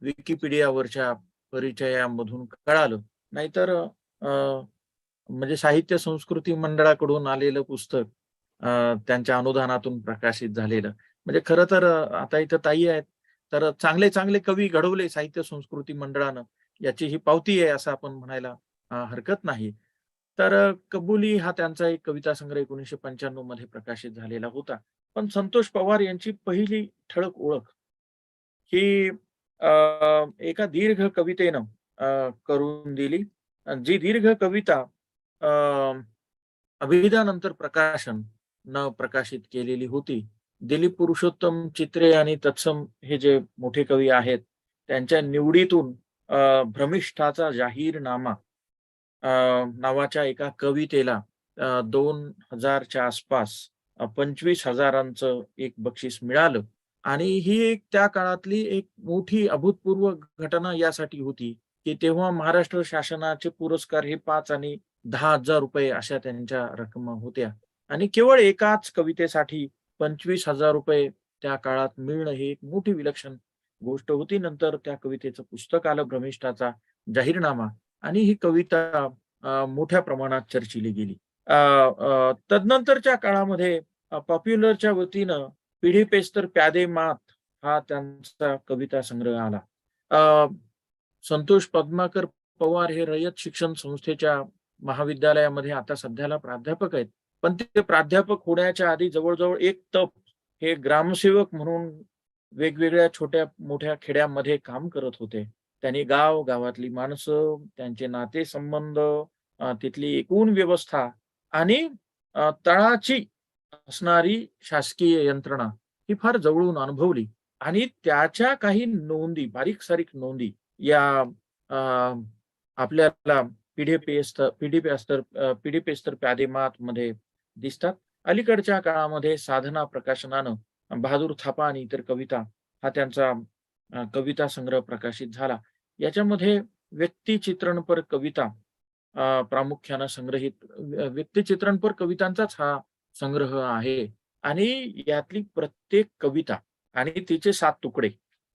विकिपीडियावरच्या परिचयामधून कळालं. नाहीतर म्हणजे साहित्य संस्कृती मंडळाकडून आलेलं पुस्तक त्यांच्या अनुदानातून प्रकाशित झालेलं. म्हणजे खरं तर आता इथं ताई आहेत तर चांगले कवी घडवले साहित्य संस्कृती मंडळानं याची ही पावती आहे असं आपण म्हणायला हरकत नाही. तर कबुली हा त्यांचा एक कविता संग्रह 1995 मध्ये प्रकाशित झालेला होता. पण संतोष पवार यांची पहिली ठळक ओळख ही एका दीर्घ कवितेनं करून दिली. जी दीर्घ कविता अ, अभिदानंतर प्रकाशन न प्रकाशित केलेली होती. दिलीप पुरुषोत्तम चित्रे आणि तत्सम हे जे मोठे कवी आहेत, त्यांच्या निवडीतून भ्रमिष्ठाचा जाहीरनामा नावाच्या एका कवितेला 2000च्या आसपास 25,000चं एक बक्षीस मिळालं. आणि ही एक त्या काळातली एक मोठी अभूतपूर्व घटना यासाठी होती, की तेव्हा महाराष्ट्र शासनाचे पुरस्कार हे 5 आणि 10,000 अशा त्यांच्या रक्कमा होत्या. आणि केवळ एकाच कवितेसाठी 25,000 त्या काळात मिळणं ही एक मोठी विलक्षण गोष्ट होती. नंतर त्या कवितेचं पुस्तक आलं, भ्रमिष्ठाचा जाहीरनामा, आणि ही कविता मोठ्या प्रमाणात चर्चिली गेली. तदनंतरच्या काळामध्ये पॉप्युलरच्या वतीनं पिढी पेस्तर प्यादे मात हा त्यांचा कविता संग्रह आला. संतोष पद्माकर पवार हे रयत शिक्षण संस्थेच्या महाविद्यालयामध्ये आता सध्याला प्राध्यापक आहेत. पण ते प्राध्यापक होण्याच्या आधी जवळजवळ एक तप हे ग्रामसेवक म्हणून वेगवेगळ्या छोट्या मोठ्या खेड्यामध्ये काम करत होते. त्यांनी गावातली माणसं, त्यांचे नातेसंबंध, तिथली एकूण व्यवस्था आणि तळाची असणारी शासकीय यंत्रणा ही फार जवळून अनुभवली. आणि त्याच्या काही नोंदी, बारीक सारीक नोंदी या आपल्याला पिढी पेस्तर प्यादे मात मध्ये दिसतात. अलीकडच्या काळामध्ये साधना प्रकाशनानं बहादूर थापा आणि इतर कविता हा त्यांचा कविता संग्रह प्रकाशित झाला. याच्यामध्ये व्यक्तिचित्रणपर कविता प्रामुख्यानं संग्रहित, व्यक्तिचित्रणपर कवितांचाच हा संग्रह आहे. आणि यातली प्रत्येक कविता आणि तिचे 7 तुकडे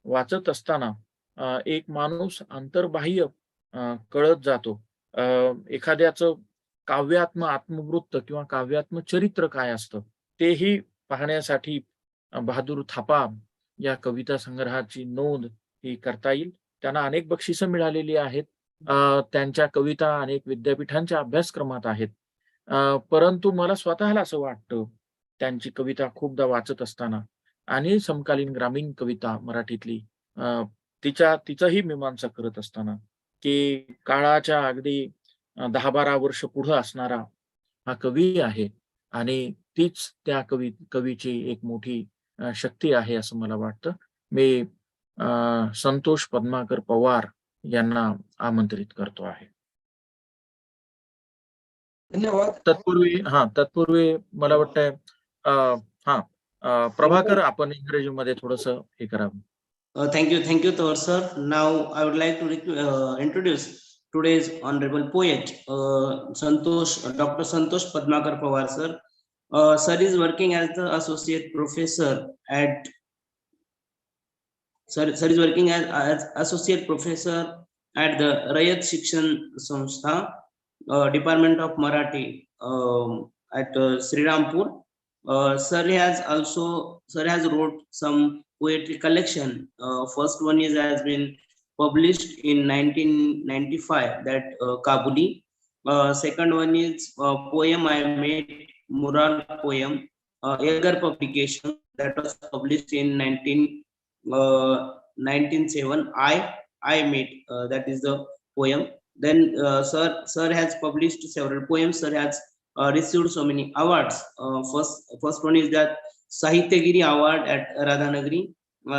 वाचत असताना एक माणूस अंतर्बाह्य कळत जातो. एखाद्याचं काव्यात्म आत्मवृत्त किंवा काव्यात्म चरित्र काय असतं तेही पाहण्यासाठी बहादूर थापा या कविता संग्रहाची नोंद ही करता येईल. त्यांना अनेक बक्षिसं मिळालेली आहेत. त्यांच्या कविता अनेक विद्यापीठांच्या अभ्यासक्रमात आहेत. परंतु मला स्वतःला असं वाटतं त्यांची कविता खूपदा वाचत असताना आणि समकालीन ग्रामीण कविता मराठीतली तिचाही मीमांसा करत असताना, की काळाच्या अगदी 10-12 वर्ष पुढे असणारा हा कवी आहे. आणि तीच त्या कवीची एक मोठी शक्ती आहे असं मला वाटतं. मी संतोष पद्माकर पवार यांना आमंत्रित करतो आहे. धन्यवाद. तत्पूर्वी मला वाटतंय प्रभाकर, आपण इंग्रजीमध्ये थोडस हे करावं. Thank you, Tawar sir. Now I would like to introduce today's honorable poet, Dr. Santosh Padmakar Pawar sir. Sir is working as the associate professor at the Rayat Shikshan Samstha, Department of Marathi at Srirampur. Sir has wrote some poetry collection. First one has been published in 1995, that Kabuli. Second one is poem I made, Mural poem, Edgar publication, that was published in 1907. I made, that is the poem. Then sir has published several poems. Sir has received so many awards. First one is that Sahityagiri Award at Radhanagari.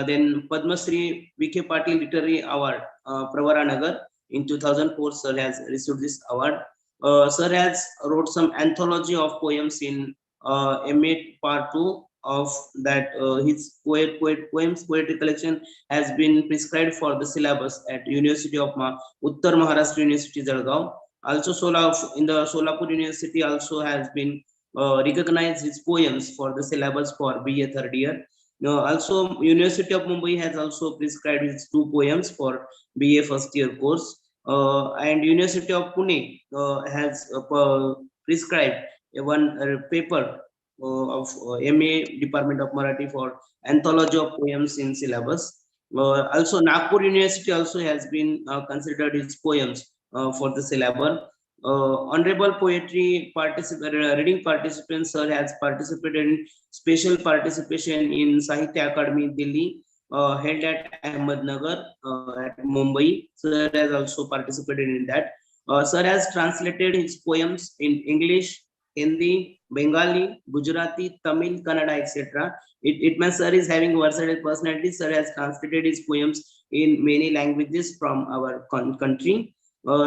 Then Padma Shri V.K. Patil Literary Award, Pravaranagar. In 2004, sir has received this award. Sir has wrote some anthology of poems in M.A. Part 2 of that. His poetry collection has been prescribed for the syllabus at University of Uttar Maharashtra University, Jalgaon. Also, in the Solapur University also has been recognized his poems for the syllabus for BA third year. Also, University of Mumbai has also prescribed his 2 poems for BA first year course. And University of Pune has prescribed one paper of MA Department of Marathi for anthology of poems in syllabus. Also, Nagpur University also has been considered his poems for the syllabus. Honorable poetry reading participants, sir has participated in special participation in Sahitya Academy Delhi, held at Ahmednagar at Mumbai. Sir has also participated in that. Sir has translated his poems in English, Hindi, Bengali, Gujarati, Tamil, Kannada, etc. It means sir is having versatile personality. Sir has translated his poems in many languages from our country.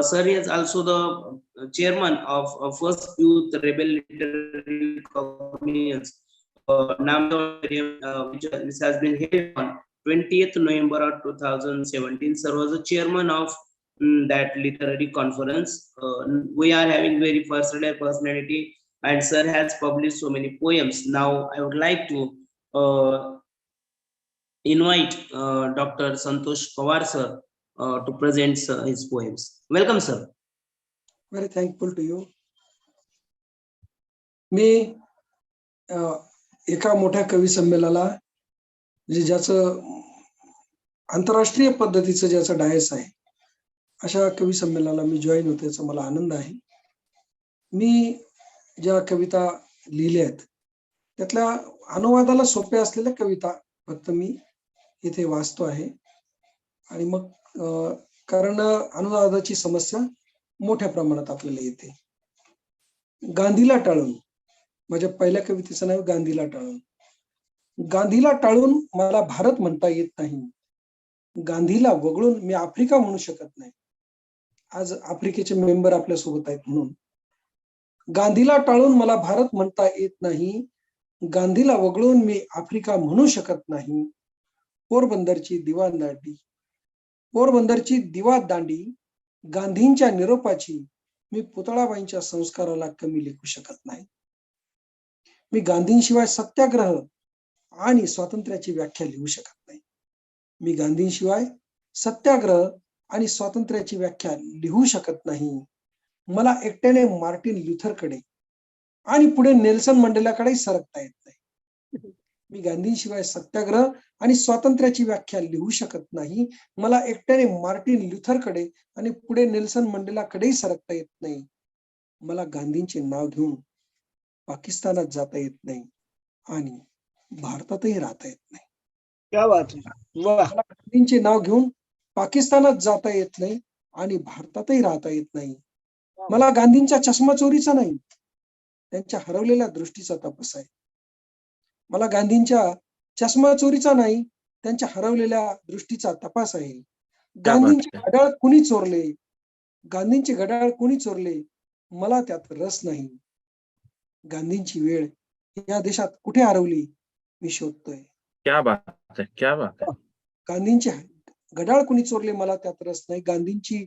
Sir is also the chairman of First Youth Rebel Literary Communions, which has been held on 20th November of 2017. Sir was the chairman of that literary conference. We are having very versatile personality, and sir has published so many poems. Now I would like to invite Dr. Santosh Pawar sir to present his poems. Welcome, sir. Very thankful to you. मी एका मोठ्या कवी संमेलनाला म्हणजे ज्याचं आंतरराष्ट्रीय पद्धतीचं ज्याचं डायस आहे अशा कवी संमेलनाला मी जॉईन होते, याचा मला आनंद आहे. मी ज्या कविता लिहिल्या आहेत त्यातल्या अनुवादाला सोप्या असलेल्या कविता फक्त मी इथे वाचतो आहे. आणि मग कारण अनुवादाची समस्या मोठ्या प्रमाणात आपल्याला येते. गांधीला टाळून, माझ्या पहिल्या कवितेचं नाव गांधीला टाळून. गांधीला टाळून मला भारत म्हणता येत नाही, गांधीला वगळून मी आफ्रिका म्हणू शकत नाही. आज आफ्रिकेचे मेंबर आपल्या सोबत आहेत म्हणून. गांधीला टाळून मला भारत म्हणता येत नाही, गांधीला वगळून मी आफ्रिका म्हणू शकत नाही. पोरबंदरची दिवा दांडी गांधींच्या निरोपाची मी पुतळाबाईंच्या संस्काराला कमी लेखू शकत नाही. मी गांधींशिवाय सत्याग्रह आणि स्वातंत्र्याची व्याख्या लिहू शकत नाही. मी गांधींशिवाय सत्याग्रह आणि स्वातंत्र्याची व्याख्या लिहू शकत नाही. मला एकट्याने मार्टिन ल्युथरकडे आणि पुढे नेल्सन मंडेलाकडे सरकता येत नाही. मी गांधींशिवाय सत्याग्रह आणि स्वातंत्र्याची व्याख्या लिहू शकत नाही. मला एकट्याने मार्टिन ल्युथरकडे आणि पुढे नेल्सन मंडेलाकडेही सरकता येत नाही. मला गांधींचे नाव घेऊन पाकिस्तानात जाता येत नाही आणि भारतातही राहता येत नाही. क्या बात है. वाह. मला गांधींचे नाव घेऊन पाकिस्तानात जाता येत नाही आणि भारतातही राहता येत नाही. मला गांधींच्या चष्मा चोरीचा नाही, त्यांच्या हरवलेल्या दृष्टीचा तपास आहे. मला गांधींच्या चष्मा चोरीचा नाही, त्यांच्या हरवलेल्या दृष्टीचा तपास आहे. गांधींचे घड्याळ कुणी चोरले, गांधींचे घड्याळ कुणी चोरले, मला त्यात रस नाही. गांधींची वेळ या देशात कुठे हरवली मी शोधतोय. क्या बात है, क्या बात है. गांधींचे घड्याळ कुणी चोरले, मला त्यात रस नाही. गांधींची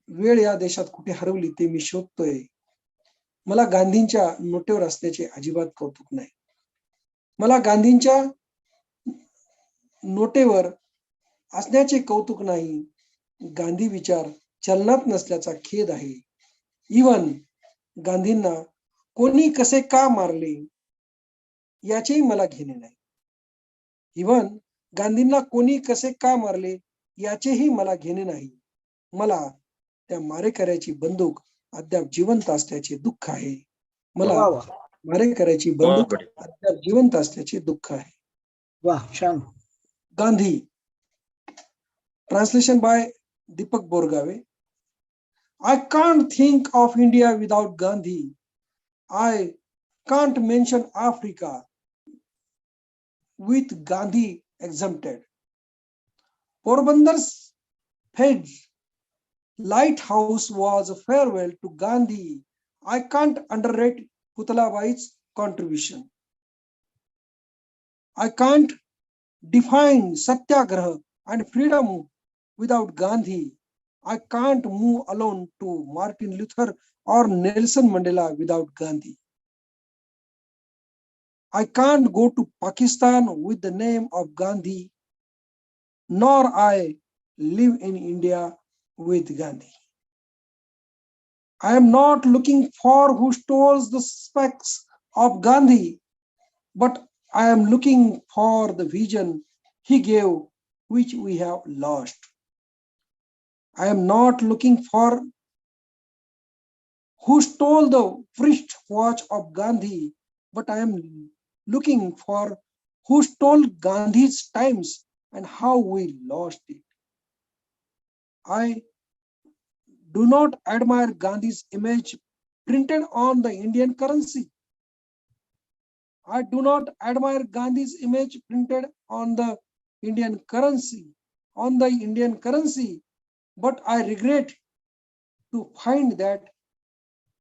वेळ या देशात कुठे हरवली ते मी शोधतोय. मला गांधींच्या नोटेवर असण्याचे अजिबात कौतुक नाही. मला गांधींच्या नोटेवर असण्याचे कौतुक नाही. गांधी विचार चलनात नसल्याचा खेद आहे. इवन गांधींना कोणी कसे का मारले याचेही मला घेणे नाही. इवन गांधींना कोणी कसे का मारले याचेही मला घेणे नाही. मला त्या मारेकऱ्याची बंदूक अद्याप जिवंत असल्याचे दुःख आहे. मला मारेकऱ्याची बंदूक अद्याप जिवंत असल्याचे दुःख आहे. वाह, छान. Gandhi. Translation by Deepak Borgave. I can't think of India without Gandhi. I can't mention Africa with Gandhi exempted. Porbandar's Fed's lighthouse was a farewell to Gandhi. I can't underrate Putalabai's contribution. I can't define Satyagraha and freedom without Gandhi. I can't move alone to Martin Luther or Nelson Mandela without Gandhi. I can't go to Pakistan with the name of Gandhi, nor I live in India with Gandhi. I am not looking for who stole the specs of Gandhi, but I am looking for the vision he gave, which we have lost. I am not looking for who stole the wristwatch of Gandhi, but I am looking for who stole Gandhi's times and how we lost it. I do not admire Gandhi's image printed on the Indian currency. I do not admire Gandhi's image printed on the Indian currency, but I regret to find that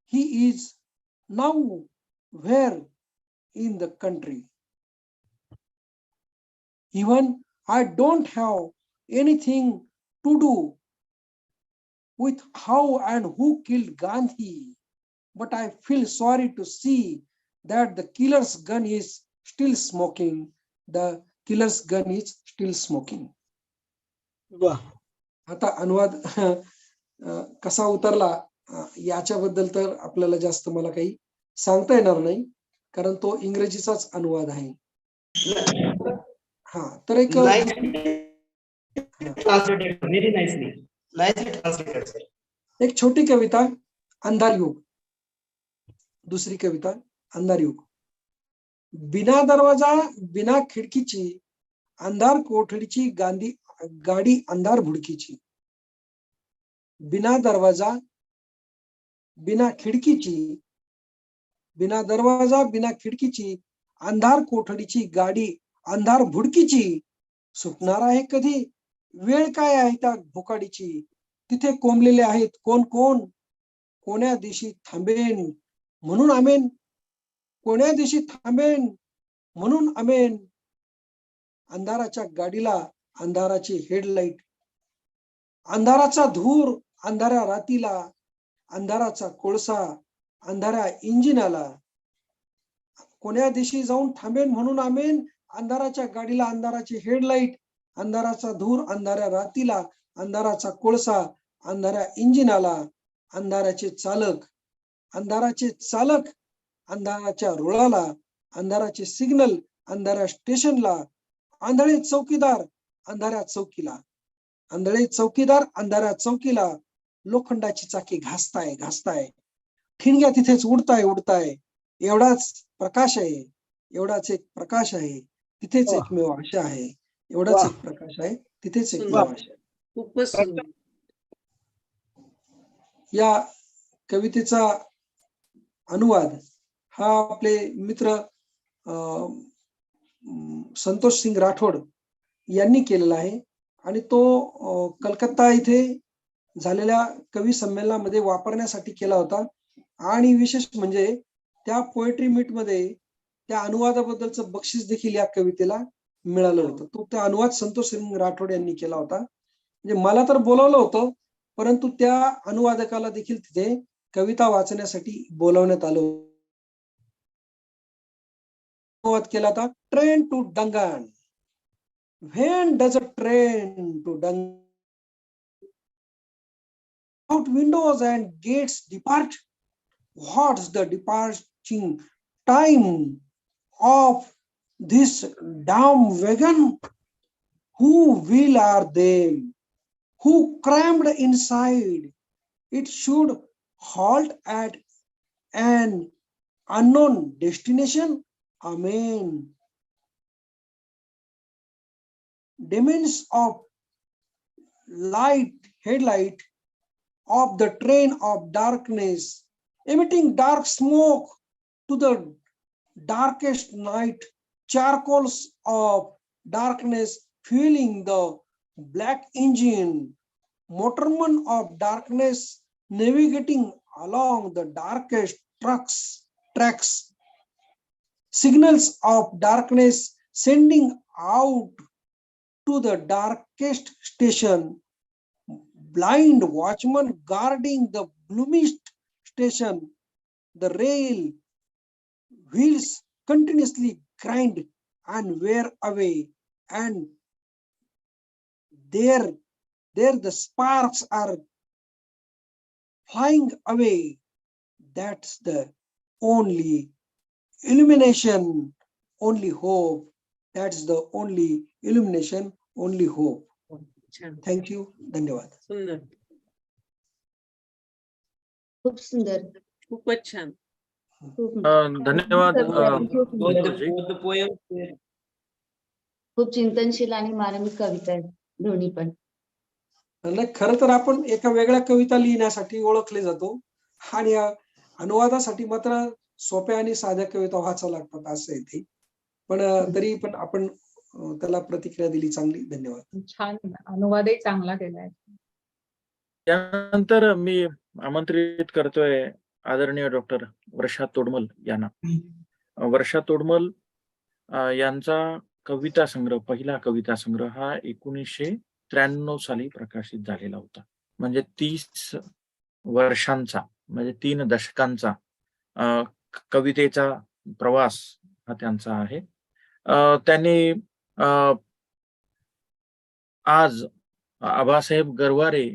he is now where in the country. Even I don't have anything to do with how and who killed Gandhi, but I feel sorry to see that the killer's gun is still smoking. The killer's gun is still smoking. वा. आता अनुवाद कसा उतरला याच्याबद्दल तर आपल्याला जास्त मला काही सांगता येणार नाही, कारण तो इंग्रजीचाच अनुवाद आहे. हा तर एक एक छोटी कविता अंधार युग. दुसरी कविता अंधार युग. बिना दरवाजा बिना खिडकीची अंधार कोठडीची गाडी अंधार भुडकीची. बिना दरवाजा बिना खिडकीची अंधार कोठडीची गाडी अंधार भुडकीची. सुटणार आहे कधी वेळ काय आहे त्या भुकाडीची. तिथे कोंबलेले आहेत कोण कोण कोण्या दिवशी थांबेन म्हणून आमेन. कोण्या दिवशी थांबेन म्हणून आमेन. अंधाराच्या गाडीला अंधाराची हेडलाईट. अंधाराचा धूर अंधाऱ्या रातीला. अंधाराचा कोळसा अंधाऱ्या इंजिनाला. कोण्या दिवशी जाऊन थांबेन म्हणून आमेन. अंधाराच्या गाडीला अंधाराची हेडलाईट. अंधाराचा धूर अंधाऱ्या रातीला. अंधाराचा कोळसा अंधाऱ्या इंजिनाला. अंधाराचे चालक अंधाराच्या रुळाला. अंधाराचे सिग्नल अंधाऱ्या स्टेशनला. आंधळे चौकीदार अंधाऱ्या चौकीला. लोखंडाची चाकी घासताय. ठिणग्या तिथेच उडताय. एवढाच एक प्रकाश आहे. तिथेच एकमेव आशा आहे. एवढाच एक प्रकाश आहे. तिथेच एकमेव आशा आहे. खूपच सुंदर. या कवितेचा अनुवाद हा आपले मित्र संतोष सिंग राठोड यांनी केलेला आहे आणि तो कलकत्ता इथे झालेल्या कवी संमेलनामध्ये वापरण्यासाठी केला होता. आणि विशेष म्हणजे त्या पोएट्री मीट मध्ये त्या अनुवादाबद्दलचं बक्षीस देखील या कवितेला मिळालं होतं. तो त्या अनुवाद संतोष सिंग राठोड यांनी केला होता. म्हणजे मला तर बोलावलं होतं, परंतु त्या अनुवादकाला देखील तिथे कविता वाचण्यासाठी बोलावण्यात आलं. अनुवाद केला होता train to dungeon. When does a train to Dungan out windows and gates depart? What's the departing time of this damn wagon? Who will are they? Who crammed inside? It should halt at an unknown destination. Amen. Demons of headlight of the train of darkness, emitting dark smoke to the darkest night, charcoals of darkness fueling the black engine, motormen of darkness navigating along the darkest tracks, signals of darkness sending out to the darkest station, blind watchman guarding the gloomiest station. The rail wheels continuously grind and wear away, and there the sparks are flying away. That's the only illumination, only hope. That's the only illumination, only hope. छान. Thank you. धन्यवाद. सुंदर. खूप सुंदर. खूपच छान. खूप धन्यवाद कविता पण खूप Both सुंदर. the, both the poems were खूप चिंतनशील आणि मार्मिक कविता आहेत दोन्ही पण. नाही, खरं तर आपण एका वेगळ्या कविता लिहिण्यासाठी ओळखले जातो आणि अनुवादासाठी मात्र सोप्या आणि साध्या कविता वाचाव्या लागतात असं आहे ते. पण तरी पण आपण त्याला प्रतिक्रिया दिली, चांगली. धन्यवाद. छान अनुवादही चांगला केलाय. त्यानंतर मी आमंत्रित करतोय आदरणीय डॉक्टर वर्षा तोडमल यांना. वर्षा तोडमल यांचा कविता संग्रह, पहिला कविता संग्रह हा 1993 साली प्रकाशित झालेला होता. म्हणजे 30 वर्षांचा, म्हणजे 3 दशकांचा कवितेचा प्रवास हा त्यांचा आहे. त्यांनी आज आबासाहेब गरवारे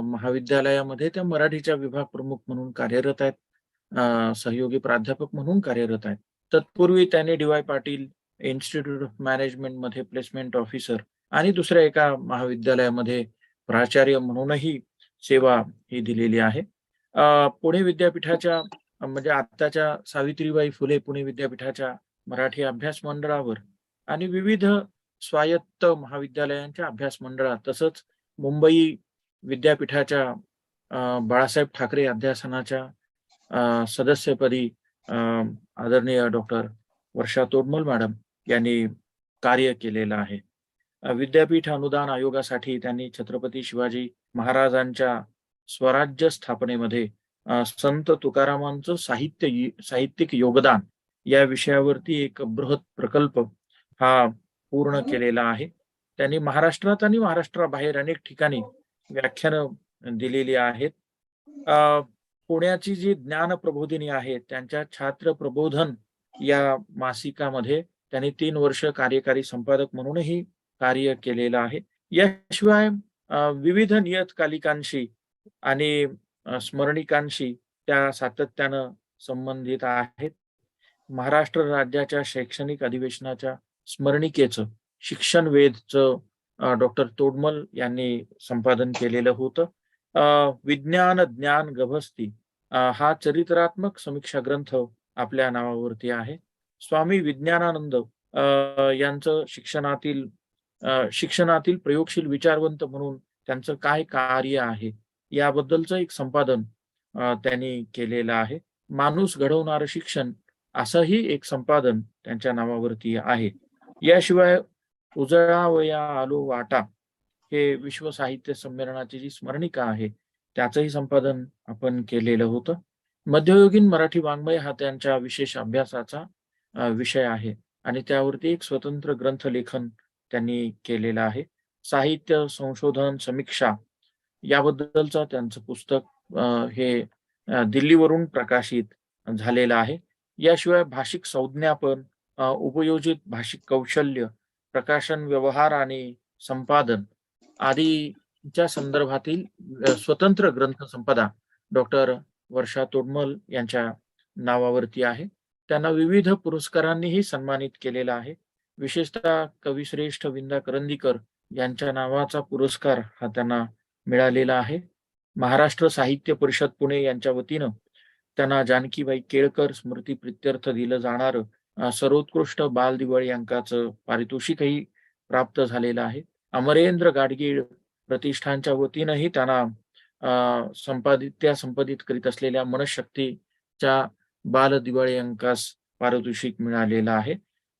महाविद्यालयामध्ये त्या मराठीच्या विभाग प्रमुख म्हणून कार्यरत आहेत. सहयोगी प्राध्यापक म्हणून कार्यरत आहेत. तत्पूर्वी त्यांनी DY. Patil institute of management मध्ये प्लेसमेंट ऑफिसर आणि दुसऱ्या एका महाविद्यालयामध्ये प्राचार्य म्हणूनही सेवा ही दिलेली आहे. पुणे विद्यापीठाच्या म्हणजे आत्ताच्या सावित्रीबाई फुले पुणे विद्यापीठाच्या मराठी अभ्यास मंडळावर आणि विविध स्वायत्त महाविद्यालयांच्या अभ्यास मंडळात, तसंच मुंबई विद्यापीठाच्या बाळासाहेब ठाकरे अध्यासनाच्या सदस्यपदी आदरणीय डॉक्टर वर्षा तोडमल मॅडम यांनी कार्य केलेलं आहे. विद्यापीठ अनुदान आयोगासाठी त्यांनी छत्रपती शिवाजी महाराजांच्या स्वराज्य स्थापनेमध्ये संत तुकारामांचं साहित्यिक योगदान या विषयावरती एक बृहत प्रकल्प हा पूर्ण केलेला आहे. त्यांनी महाराष्ट्रात आणि महाराष्ट्राबाहेर अनेक ठिकाणी व्याख्यानं दिलेली आहेत. पुण्याची जी ज्ञान प्रबोधिनी आहे त्यांच्या छात्र प्रबोधन या मासिकामध्ये त्यांनी 3 वर्ष कार्यकारी संपादक म्हणूनही कार्य केलेलं आहे. याशिवाय विविध नियतकालिकांशी आणि स्मरणिकांशी त्या सातत्यानं संबंधित आहेत. महाराष्ट्र राज्याच्या शैक्षणिक अधिवेशनाच्या स्मरणिकेचं शिक्षण वेधचं डॉक्टर तोडमल यांनी संपादन केलेलं होतं. विज्ञान ज्ञान गभस्ती हा चरित्रात्मक समीक्षा ग्रंथ आपल्या नावावरती आहे. स्वामी विज्ञानानंद यांचं शिक्षणातील प्रयोगशील विचारवंत म्हणून त्यांचं काय कार्य आहे याबद्दलचं एक संपादन त्यांनी केलेलं आहे. माणूस घडवणारं शिक्षण असंही एक संपादन त्यांच्या नावावरती आहे. याशिवाय उजळावया आलो वाटा हे विश्व साहित्य संमेलनाची जी स्मरणिका आहे त्याचंही संपादन आपण केलेलं होतं. मध्ययुगीन मराठी वाङ्मय हा त्यांच्या विशेष अभ्यासाचा विषय आहे आणि त्यावरती एक स्वतंत्र ग्रंथलेखन त्यांनी केलेलं आहे. साहित्य संशोधन समीक्षा याबद्दलचं त्यांचं पुस्तक हे दिल्लीवरून प्रकाशित झालेलं आहे. याशिवाय भाषिक संज्ञापन, उपयोजित भाषिक कौशल्य, प्रकाशन व्यवहार आणि संपादन आदीच्या संदर्भातील स्वतंत्र ग्रंथसंपदा डॉक्टर वर्षा तोडमल यांच्या नावावरती आहे. त्यांना विविध पुरस्कारांनीही सन्मानित केलेलं आहे. विशेषतः कविश्रेष्ठ विंदा करंदीकर यांच्या नावाचा पुरस्कार हा त्यांना मिळालेला आहे. महाराष्ट्र साहित्य परिषद पुणे यांच्या वतीनं त्यांना जानकीबाई केळकर स्मृती प्रित्यर्थ दिलं जाणारं सर्वोत्कृष्ट बाल दिवाळी अंकाचं पारितोषिकही प्राप्त झालेलं आहे. अमरेंद्र गाडगीळ प्रतिष्ठानच्या वतीनंही त्यांना संपादित करीत असलेल्या मनशक्तीच्या बाल दिवाळी अंकास पारितोषिक मिळालेलं आहे.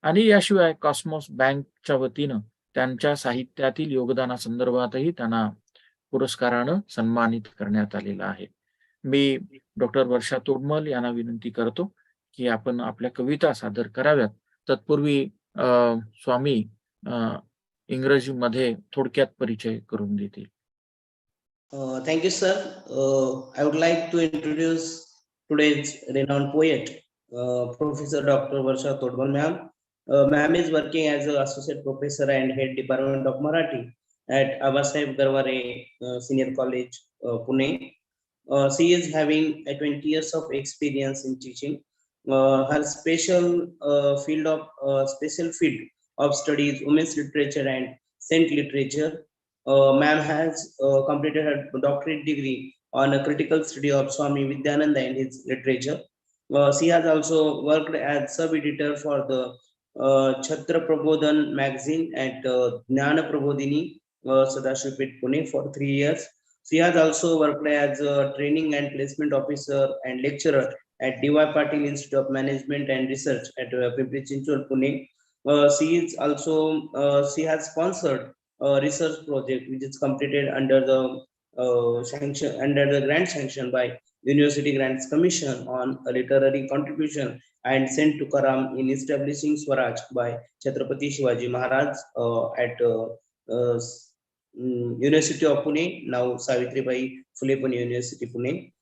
आणि याशिवाय कॉस्मॉस बँकच्या वतीनं त्यांच्या साहित्यातील योगदानासंदर्भातही त्यांना पुरस्कारानं सन्मानित करण्यात आलेलं आहे. मी डॉक्टर वर्षा तोडमल यांना विनंती करतो की आपण आपल्या कविता सादर कराव्यात. तत्पूर्वी स्वामी इंग्रजीमध्ये थोडक्यात परिचय करून देतील. Thank you, sir. I would like to introduce today's renowned poet, Professor Dr. Varsha Todmal ma'am. Ma'am is working as an associate professor and head department of Marathi at Abasaheb Garware Senior College, Pune. She is having 20 years of experience in teaching. Her special field of studies, women's literature and Saint literature. Ma'am has completed her doctorate degree on a critical study of Swami Vidyananda and his literature. She has also worked as sub-editor for the Chhatra Prabodhan magazine at Jnana Prabodhini, Sadashivpet, Pune for 3 years. She has also worked as a training and placement officer and lecturer at DY Patil Institute of Management and Research at Pimpri Chinchwad, Pune. She has sponsored a research project which is completed under the grant sanction by University Grants Commission on a literary contribution and sent to Karam in establishing Swaraj by Chhatrapati Shivaji Maharaj at University of Pune, now Savitribai Phule Pune University, Pune.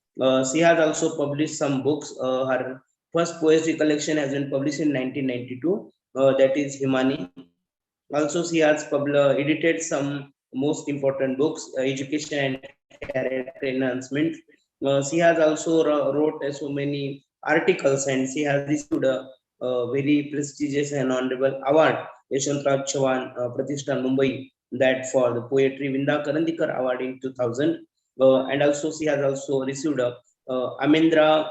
She has also published some books. Her first poetry collection has been published in 1992, that is Himani. Also, she has edited some most important books, education and character enhancement. She has also wrote so many articles, and she has received a very prestigious and honorable award, Yashwantrao Chavan Pratishthan, Mumbai, that for the poetry Vinda Karandikar Award in 2000. And also she has also received a Amarendra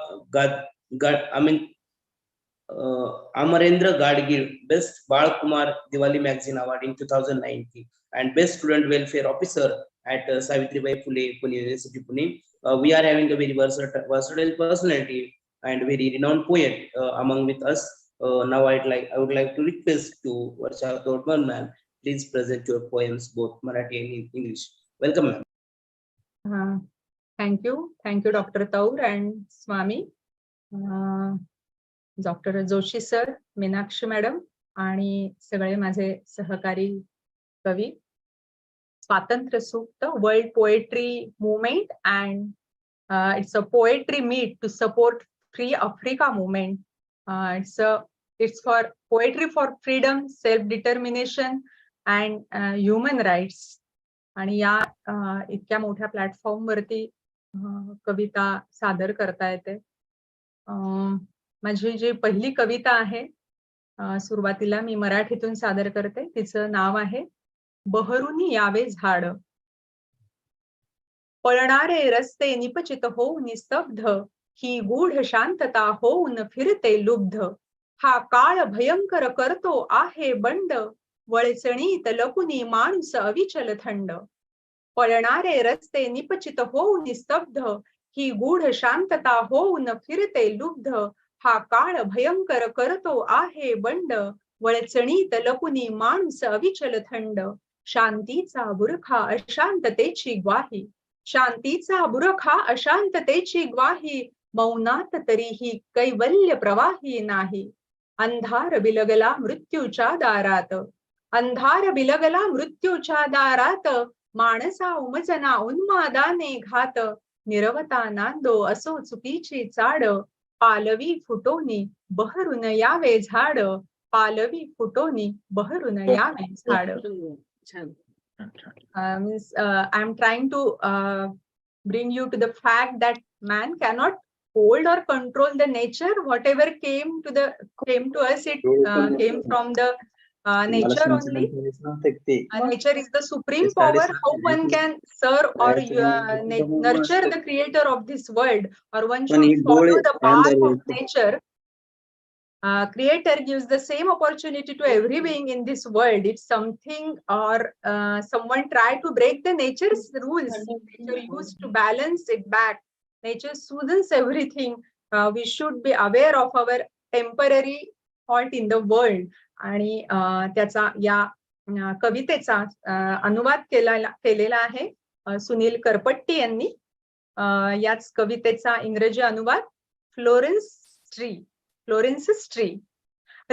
Gadgil Best Bal Kumar Diwali Magazine Award in 2019 and Best Student Welfare Officer at Savitribai Phule Pune University, Pune. We are having a very versatile personality and very renowned poet among with us. Now I would like to request to Varsha Todman ma'am, please present your poems both Marathi and English. Welcome, ma'am. Thank you, Dr. Taur and Swami, Dr. Joshi sir, Meenakshi madam आणि सगळे माझे सहकारी कवी. स्वातंत्र्य सूक्त, world poetry movement and it's a poetry meet to support Free Africa movement. It's for poetry for freedom, self-determination and human rights. आणि या इतक्या मोठ्या प्लॅटफॉर्म वरती कविता सादर करता येते. माझी जी पहिली कविता आहे, सुरुवातीला मी मराठीतून सादर करते. तिचं नाव आहे बहरुनी यावे झाड. पळणारे रस्ते निपचित होऊन निस्तब्ध, ही गूढ शांतता होऊन फिरते लुब्ध. हा काळ भयंकर करतो आहे बंड, वळचणीत लकुनी माणूस अविचल थंड. पळणारे रस्ते निपचित होऊन निस्तब्ध, ही गूढ शांतता होऊन फिरते लुब्ध. हा काळ भयंकर करतो आहे बंड, वळचणीत लकुनी माणूस अविचल थंड. शांतीचा बुरखा अशांततेची ग्वाही, शांतीचा बुरखा अशांततेची ग्वाही. मौनात तरीही कैवल्य प्रवाही नाही. अंधार बिलगला मृत्यूच्या दारात, अंधार बिलगला मृत्यूच्या दारात. माणसा उमजना उन्मादाने घात, निरवता नांदो असो चुकीची चाड. पालवी फुटोनी बहरून यावे झाड, पालवी फुटोनी बहरून यावे झाड. I'm trying to bring you to the fact that man cannot hold or control the nature. Whatever came to us, it came from the nature only. Nature is the supreme power. How one can serve or nurture the creator of this world, or one should follow the path of nature. Creator gives the same opportunity to every being in this world. If something or someone try to break the nature's rules, nature used to balance it back. Nature soothes everything. We should be aware of our temporary halt in the world. आणि त्याचा या कवितेचा अनुवाद केलेला आहे सुनील करपट्टी यांनी. याच कवितेचा इंग्रजी अनुवाद Florence's tree.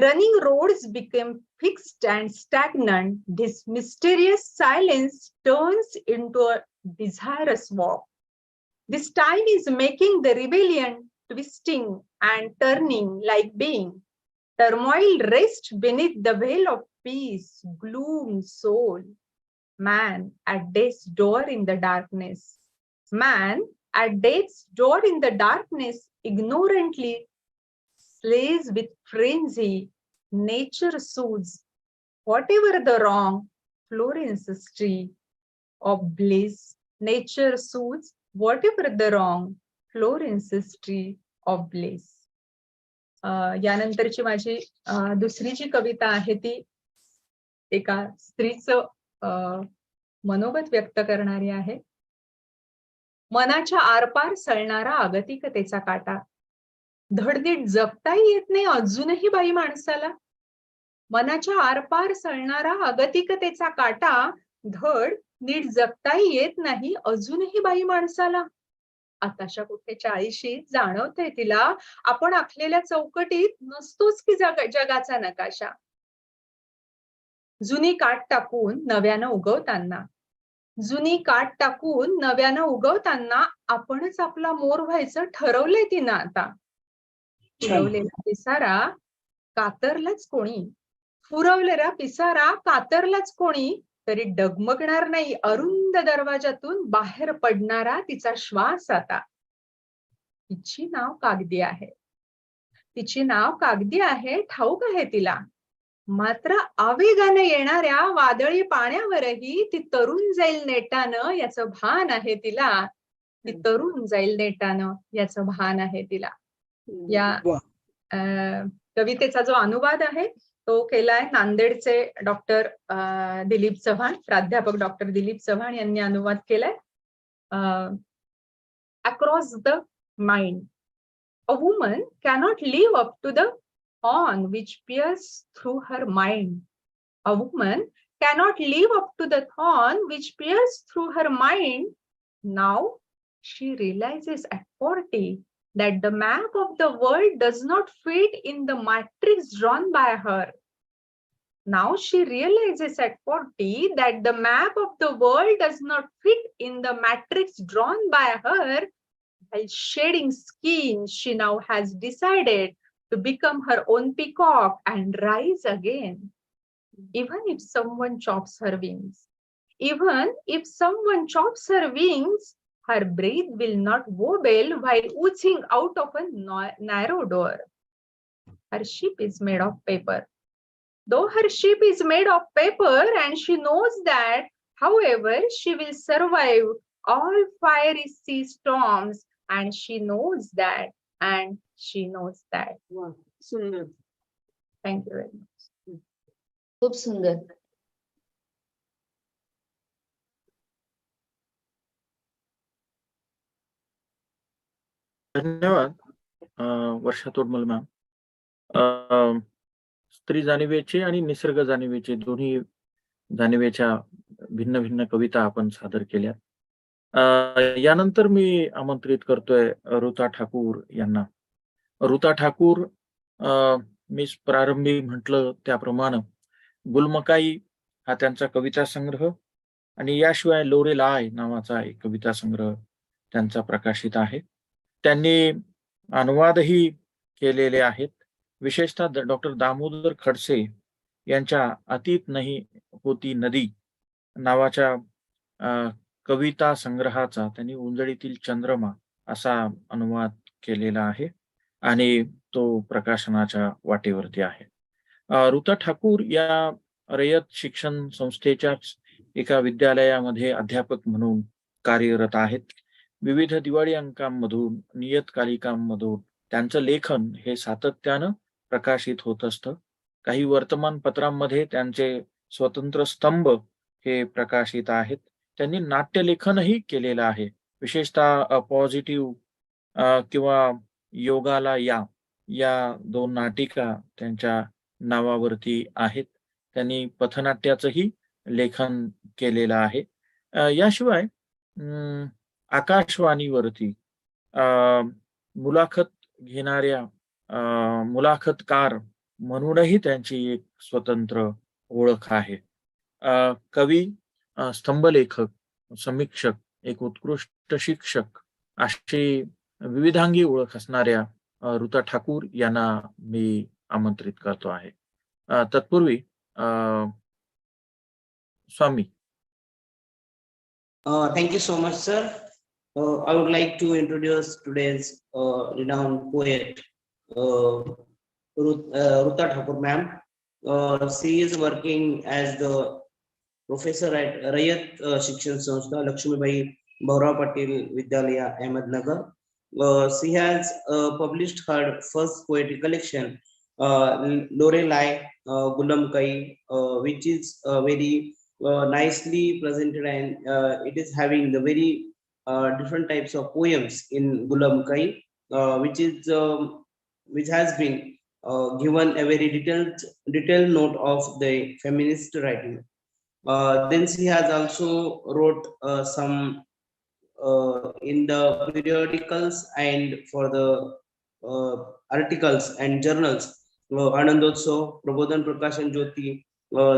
Running roads became fixed and stagnant. This mysterious silence turns into a desirous walk. This time is making the rebellion, twisting and turning like being. Turmoil rests beneath the veil of peace, gloom, soul. Man at death's door in the darkness. Man at death's door in the darkness ignorantly slays with frenzy. Nature soothes whatever the wrong. Florence's tree of bliss. Nature soothes whatever the wrong, Florence's tree of bliss. यानंतरची माझी दुसरी जी कविता आहे ती एका स्त्रीचं मनोगत व्यक्त करणारी आहे. मनाच्या आरपार सळणारा अगतिकतेचा काटा, धडधीट जगताही येत नाही अजूनही बाई माणसाला. मनाच्या आरपार सळणारा अगतिकतेचा काटा, धड नीट जगताही येत नाही अजूनही बाई माणसाला. आताशा कुठे 40शी जाणवतंय तिला आपण आखलेल्या चौकटीत नसतोच की जगाचा नकाशा. जुनी काट टाकून नव्यानं उगवताना, जुनी काट टाकून नव्यानं उगवताना आपणच आपला मोर व्हायचं ठरवलंय तिनं आता. फुलवलेला पिसारा कातरलाच कोणी, फुरवलेला पिसारा कातरलाच कोणी, तरी डगमगणार नाही अरुंद दरवाजातून बाहेर पडणारा तिचा श्वास आता. तिची नाव कागदी आहे, तिची नाव कागदी आहे ठाऊक आहे तिला. मात्र आवेगानं येणाऱ्या वादळी पाण्यावरही ती तरुण जाईल नेटानं याचं भान आहे तिला. ती तरुण जाईल नेटानं याचं भान आहे तिला. या कवितेचा जो अनुवाद आहे तो केलाय नांदेडचे डॉक्टर दिलीप चव्हाण, प्राध्यापक डॉक्टर दिलीप चव्हाण यांनी अनुवाद केलाय. Across the mind, a woman cannot live up to the horn which pierces through her mind. A woman cannot live up to the thorn which pierces through her mind. Now she realizes at 40 that the map of the world does not fit in the matrix drawn by her. Now she realizes at 40 that the map of the world does not fit in the matrix drawn by her. While shedding skin, she now has decided to become her own peacock and rise again. Even if someone chops her wings, even if someone chops her wings, her breath will not wobble while oozing out of a narrow door. Her ship is made of paper. Though her ship is made of paper, and she knows that, however, she will survive all fiery sea storms, and she knows that, and she knows that. Wow, सुंदर. Thank you very much. खूप सुंदर. धन्यवाद वर्षा Todmal ma'am. स्त्री जाणीवेचे आणि निसर्ग जाणीवेचे दोन्ही जाणीवेच्या भिन्न भिन्न कविता आपण सादर केल्या. यानंतर मी आमंत्रित करतोय ऋता ठाकूर यांना. ऋता ठाकूर मी प्रारंभी म्हटलं त्याप्रमाणे गुलमकाई हा त्यांचा कविता संग्रह आणि याशिवाय लोरेल आय नावाचा एक कविता संग्रह त्यांचा प्रकाशित आहे. त्यांनी अनुवादही केलेले आहेत. विशेषतः डॉक्टर दामोदर खडसे यांच्या अतीत नाही होती नदी नावाच्या कविता संग्रहाचा त्यांनी उंजळीतील चंद्रमा असा अनुवाद केलेला आहे आणि तो प्रकाशनाच्या वाटेवरती आहे. ऋता ठाकूर या रयत शिक्षण संस्थेच्याच एका विद्यालयामध्ये अध्यापक म्हणून कार्यरत आहेत. विविध दिवाळी अंकांमधून नियतकालिकांमधून त्यांचं लेखन हे सातत्यानं प्रकाशित होत असतं. काही वर्तमानपत्रांमध्ये त्यांचे स्वतंत्र स्तंभ हे प्रकाशित आहेत. त्यांनी नाट्यलेखनही केलेलं आहे. विशेषतः पॉझिटिव्ह किंवा योगाला या दोन नाटिका त्यांच्या नावावरती आहेत. त्यांनी पथनाट्याचंही लेखन केलेलं आहे. याशिवाय आकाशवाणीवरती मुलाखत घेणाऱ्या मुलाखतकार म्हणूनही त्यांची एक स्वतंत्र ओळख आहे. कवी, स्तंभलेखक, समीक्षक, एक उत्कृष्ट शिक्षक अशी विविधांगी ओळख असणाऱ्या ऋता ठाकूर यांना मी आमंत्रित करतो आहे. तत्पूर्वी स्वामी. Thank you so much, sir. I would like to introduce today's renowned poet, Hruta Thakur ma'am. She is working as the professor at Rayat Shikshan Sanstha, Lakshmibai Bhaurao Patil Vidyalaya, Ahmednagar. She has published her first poetry collection, Lorelei Gulamkai, which is very nicely presented, and it is having the very different types of poems in Gulamkai, which has been given a very detailed note of the feminist writing. Then she has also wrote some in the periodicals and for the articles and journals. Anandotsav, Prabodhan Prakashan Jyoti,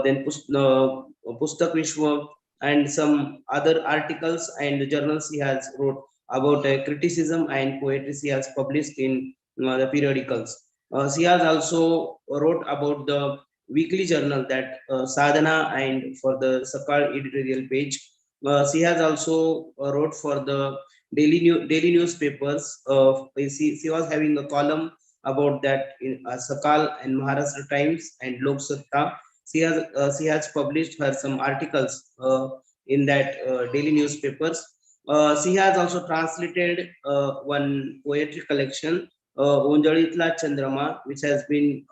then Pustak Vishwa, and some other articles and journals he has wrote about criticism and poetry she has published in the periodicals. She has also wrote about the weekly journal that Sadhana and for the Sakal editorial page. She has also wrote for the daily newspapers. She was having a column about that in Sakal and Maharashtra Times and Lok Satta. She has published her some articles in that daily newspapers. She has also translated one poetry collection, Unjalitla Chandrama, which has been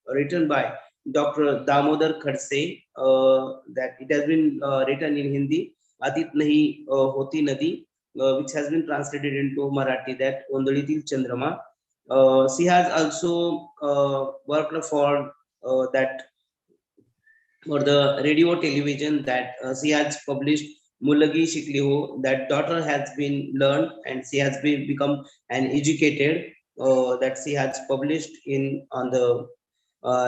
written by Dr. Damodar Khadse. That it has been written in Hindi. Adit Nahi Hoti Nadi, which has been translated into Marathi, that Ondalitil Chandrama. She has also worked for that for the radio television, that she has published Mulagi Shikli Ho, that daughter has been learned and she has been become an educated, that she has published in on the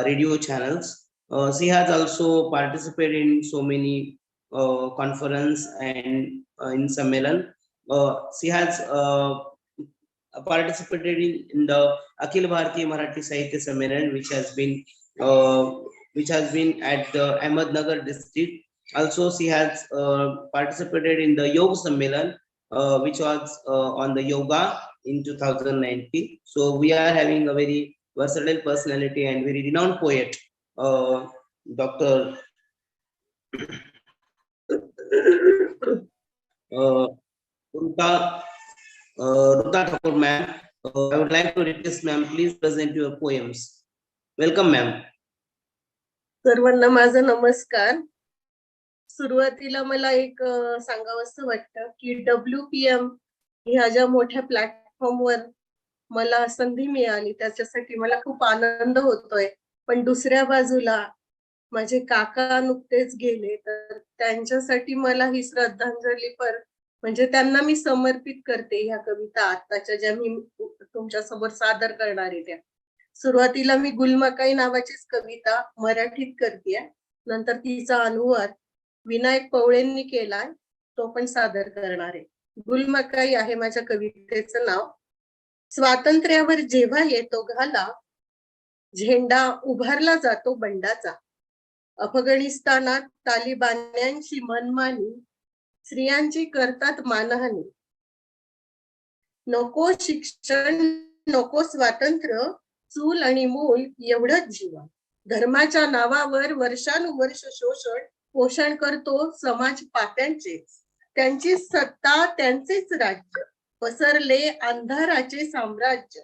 radio channels. She has also participated in so many conference and in Sammelan. She has participated in the Akhil Bharatiya Marathi Sahitya Sammelan, which has been at the Ahmednagar district. Also, she has participated in the Yoga Sammelan, which was on the yoga in 2019. So we are having a very versatile personality and very renowned poet, Dr. Ruta Thakur, ma'am. I would like to request, ma'am, please present your poems. Welcome, ma'am. सर्वांना माझा नमस्कार. सुरुवातीला मला एक सांगावंसं वाटतं की WPM ह्या ज्या मोठ्या प्लॅटफॉर्मवर मला संधी मिळाली त्याच्यासाठी मला खूप आनंद होतोय. पण दुसऱ्या बाजूला माझे काका नुकतेच गेले, तर त्यांच्यासाठी मला ही श्रद्धांजली म्हणजे त्यांना मी समर्पित करते ह्या कविता आताच्या ज्या मी तुमच्या समोर सादर करणार आहे त्या. सुरुवातीला मी गुलमकाई नावाचीच कविता मराठीत करतेय, नंतर तिचा अनुवाद विनायक पवळेंनी केलाय, तो पण सादर करणार आहे. गुलमकाई आहे माझ्या कवितेचं नाव. स्वातंत्र्यावर जेव्हा येतो घाला, झेंडा उभारला जातो बंडाचा. अफगाणिस्तानात तालिबान्यांची मनमानी, स्त्रियांची करतात मानहानी. नको शिक्षण, नको स्वातंत्र्य, चूल आणि मूल एवढंच जीवन. धर्माच्या नावावर वर्षानुवर्ष शोषण, पोषण करतो समाज पाप्यांचेच. त्यांची सत्ता, त्यांचेच राज्य, पसरले अंधाराचे साम्राज्य.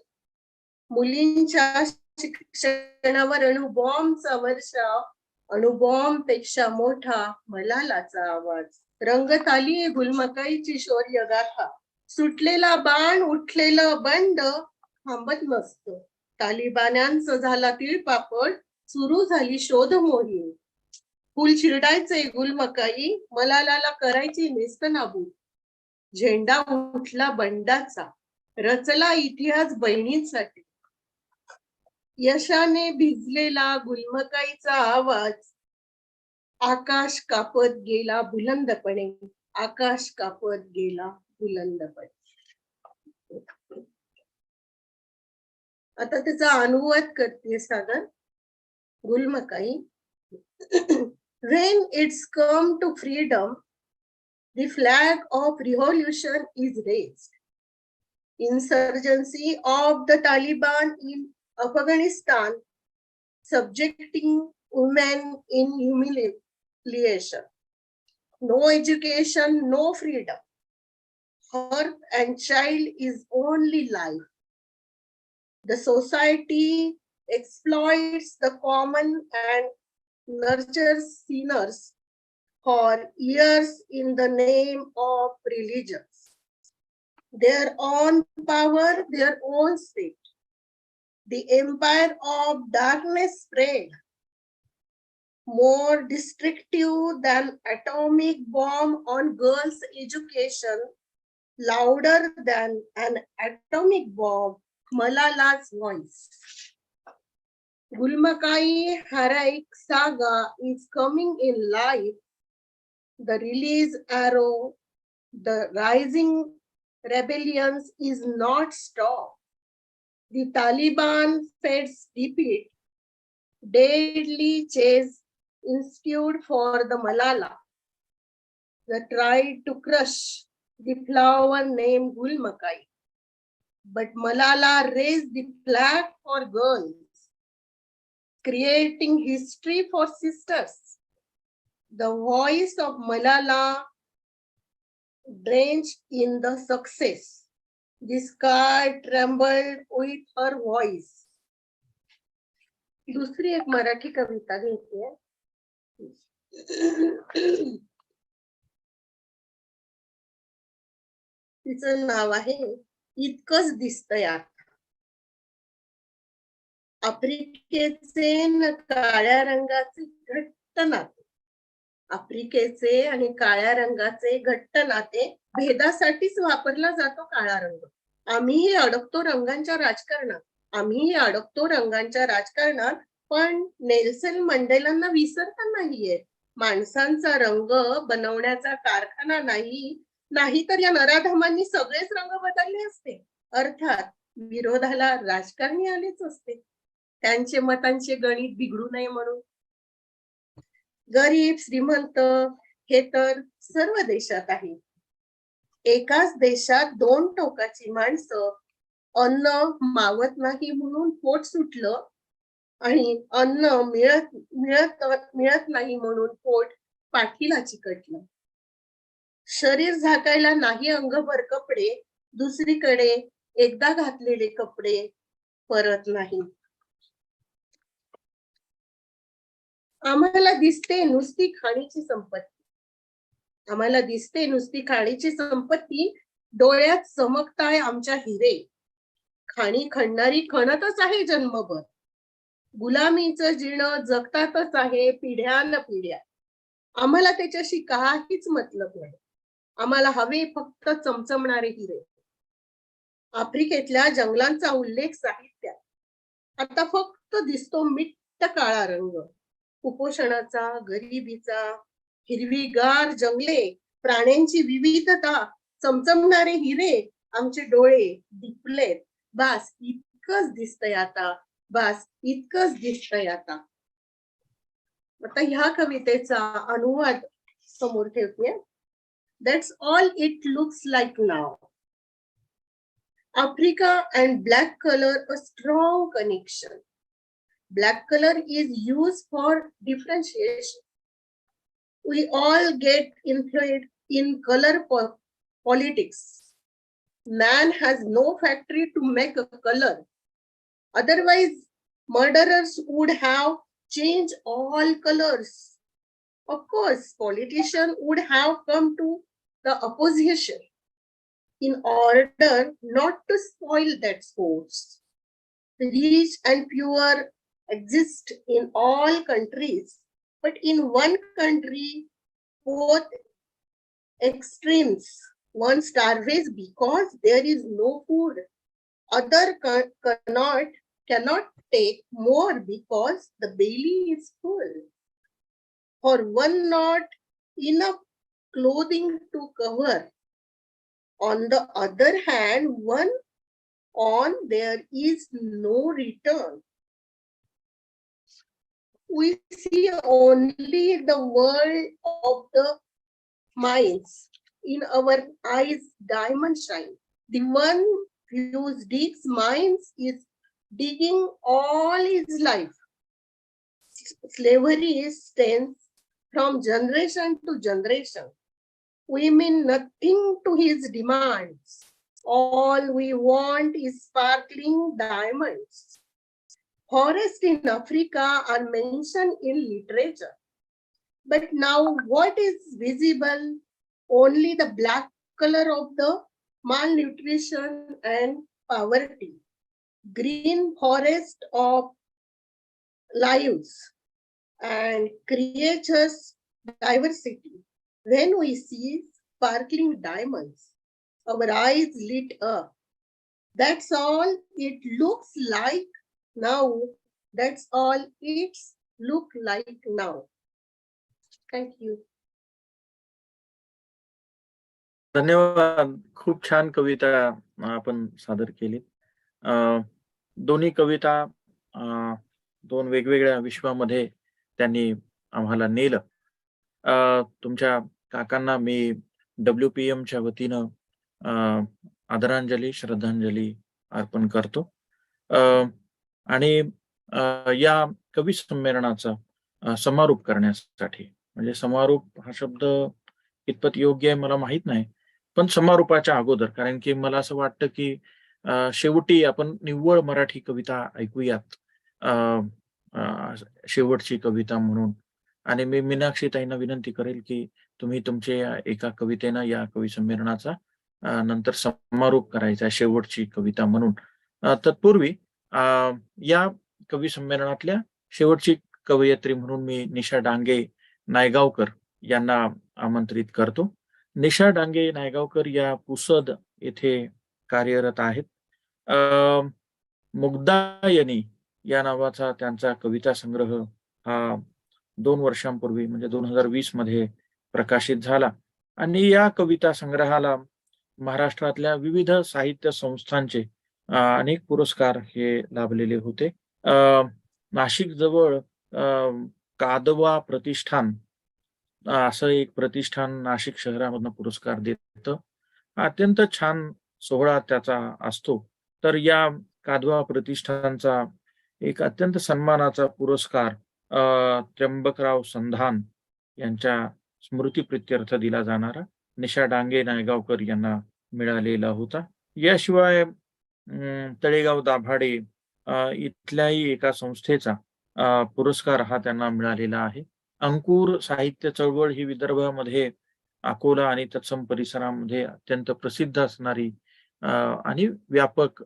मुलींच्या शिक्षणावर अणुबॉम्बचा वर्षाव, अणुबॉम्ब पेक्षा मोठा मलालाचा आवाज. रंगत आली गुलमकाईची शौर्य गाथा, सुटलेला बाण उठलेलं बंड थांबत नसतं. तालिबान्यांचा झाला तिळपापड, सुरू झाली शोध मोहीम. फुल चिरडायचे गुलमकाई, मलालाला करायची नेस्तनाबूत. झेंडा उठला बंडाचा, रचला इतिहास बहिणींसाठी. यशाने भिजलेला गुलमकाईचा आवाज, आकाश कापत गेला बुलंदपणे, आकाश कापत गेला बुलंदपणे. आता त्याचा अनुवाद करते सादर. गुलमकाई. When it's come to freedom, the flag of revolution is raised. Insurgency of the Taliban in Afghanistan, subjecting women in humiliation. No education, no freedom. earth and child is only life. The society exploits the common and nurtures sinners for years in the name of religions. Their own power, their own state. The empire of darkness spread, more destructive than atomic bomb on girls' education, louder than an atomic bomb, Malala's voice. Gulmakai Haraik saga is coming in life. The release arrow, the rising rebellions is not stopped. The Taliban faces defeat, deadly chase ensued for the Malala. They tried to crush the flower named Gulmakai. But Malala raised the flag for girls, creating history for sisters. The voice of Malala drenched in the success. The sky trembled with her voice. दुसरी एक मराठी कविता घेते. तिचं नाव आहे इतकंच दिसतंय आता. आफ्रिकेचे न काळ्या रंगाचे घट्ट नाते. आफ्रिकेचे आणि काळ्या रंगाचे घट्ट नाते भेदासाठीच वापरला जातो काळा रंग. आम्हीही अडकतो रंगांच्या राजकारणात. पण नेल्सन मंडेलांना विसरता नाहीये. माणसांचा रंग बनवण्याचा कारखाना नाही तर या नराधमांनी सगळेच रंग बदलले असते. अर्थात विरोधाला राजकारणी आलेच असते, त्यांचे मतांचे गणित बिघडू नये म्हणून. गरीब श्रीमंत हे तर सर्व देशात आहे. एकाच देशात दोन टोकाची माणसं. अन्न मावत नाही म्हणून पोट सुटलं आणि अन्न मिळत नाही म्हणून पोट पाठीला चिकटलं. शरीर झाकायला नाही अंगभर कपडे, दुसरीकडे एकदा घातलेले कपडे परत नाही. आम्हाला दिसते नुसती खाणीची संपत्ती. डोळ्यात चमकताय आमच्या हिरे. खाणी खणणारी खणतच आहे जन्मभर. गुलामीचं जीर्ण जगतातच आहे पिढ्यानपिढ्या. आम्हाला त्याच्याशी काहीच मतलब नाही. आम्हाला हवे फक्त चमचमणारे हिरे. आफ्रिकेतल्या जंगलांचा उल्लेख साहित्यात. आता फक्त दिसतो मिट्ट काळा रंग. कुपोषणाचा, गरिबीचा, हिरवीगार जंगले, प्राण्यांची विविधता, चमचमणारे हिरे. आमचे डोळे दिपलेत. बास इतकंच दिसतंय आता. आता ह्या कवितेचा अनुवाद समोर ठेवते. That's all it looks like now. Africa and black color a strong connection. Black color is used for differentiation. We all get influenced in color politics. Man has no factory to make a color. Otherwise, murderers would have changed all colors. Of course, politicians would have come to the opposition in order not to spoil that sports. Rich and poor exist in all countries, but in one country, both extremes. One starves because there is no food. Other cannot take more because the belly is full. For one not enough clothing to cover. On the other hand, one on there is no return. We see only the world of the minds. In our eyes, diamond shine. The one whose digs mines is digging all his life. Slavery stands from generation to generation. we mean nothing to his demands. All we want is sparkling diamonds. Forests in Africa are mentioned in literature. But now what is visible? Only the black color of the malnutrition and poverty. Green forest of lives and creatures diversity. When we see sparkling diamonds, our eyes lit up. That's all it looks like now. That's all it's look like now. Thank you. धन्यवाद. खूप छान कविता आपण सादर केली. दोन्ही कविता दोन वेगवेगळ्या विश्वामध्ये त्यांनी आम्हाला नेलं. तुमच्या काकांना मी WPM च्या वतीनं आदरांजली, श्रद्धांजली अर्पण करतो. आणि या कवी संमेलनाचा समारोप करण्यासाठी, म्हणजे समारोप हा शब्द कितपत योग्य आहे मला माहित नाही, पण समारोपाच्या अगोदर, कारण की मला असं वाटतं की शेवटी आपण निव्वळ मराठी कविता ऐकूयात शेवटची कविता म्हणून. आणि मी मीनाक्षीताईंना विनंती करेल की तुम्ही तुमच्या एका कवितेनं या कवी संमेलनाचा नंतर समारोप करायचा शेवटची कविता म्हणून. तत्पूर्वी या कवी संमेलनातल्या शेवटची कवयित्री म्हणून मी निशा डांगे नायगावकर यांना आमंत्रित करतो. निशा डांगे नायगावकर या पुसद येथे कार्यरत आहेत. मुग्धायनी या नावाचा त्यांचा कविता संग्रह हा 2 वर्षांपूर्वी म्हणजे 2020 मध्ये प्रकाशित झाला. आणि या कविता संग्रहाला महाराष्ट्रातल्या विविध साहित्य संस्थांचे अनेक पुरस्कार हे लाभलेले होते. नाशिक जवळ कादवा प्रतिष्ठान असं एक प्रतिष्ठान नाशिक शहरामधनं पुरस्कार देतं. अत्यंत छान सोहळा त्याचा असतो. तर या कादवा प्रतिष्ठानचा एक अत्यंत सन्मानाचा पुरस्कार त्र्यंबकराव संधान यांच्या स्मृतीप्रित्यर्थ दिला जाणारा निशा डांगे नायगावकर यांना मिळालेला होता. याशिवाय तळेगाव दाभाडे इथल्याही एका संस्थेचा पुरस्कार हा त्यांना मिळालेला आहे. अंकुर साहित्य चळवळ ही विदर्भामध्ये अकोला आणि तत्सम परिसरामध्ये अत्यंत प्रसिद्ध असणारी आणि व्यापक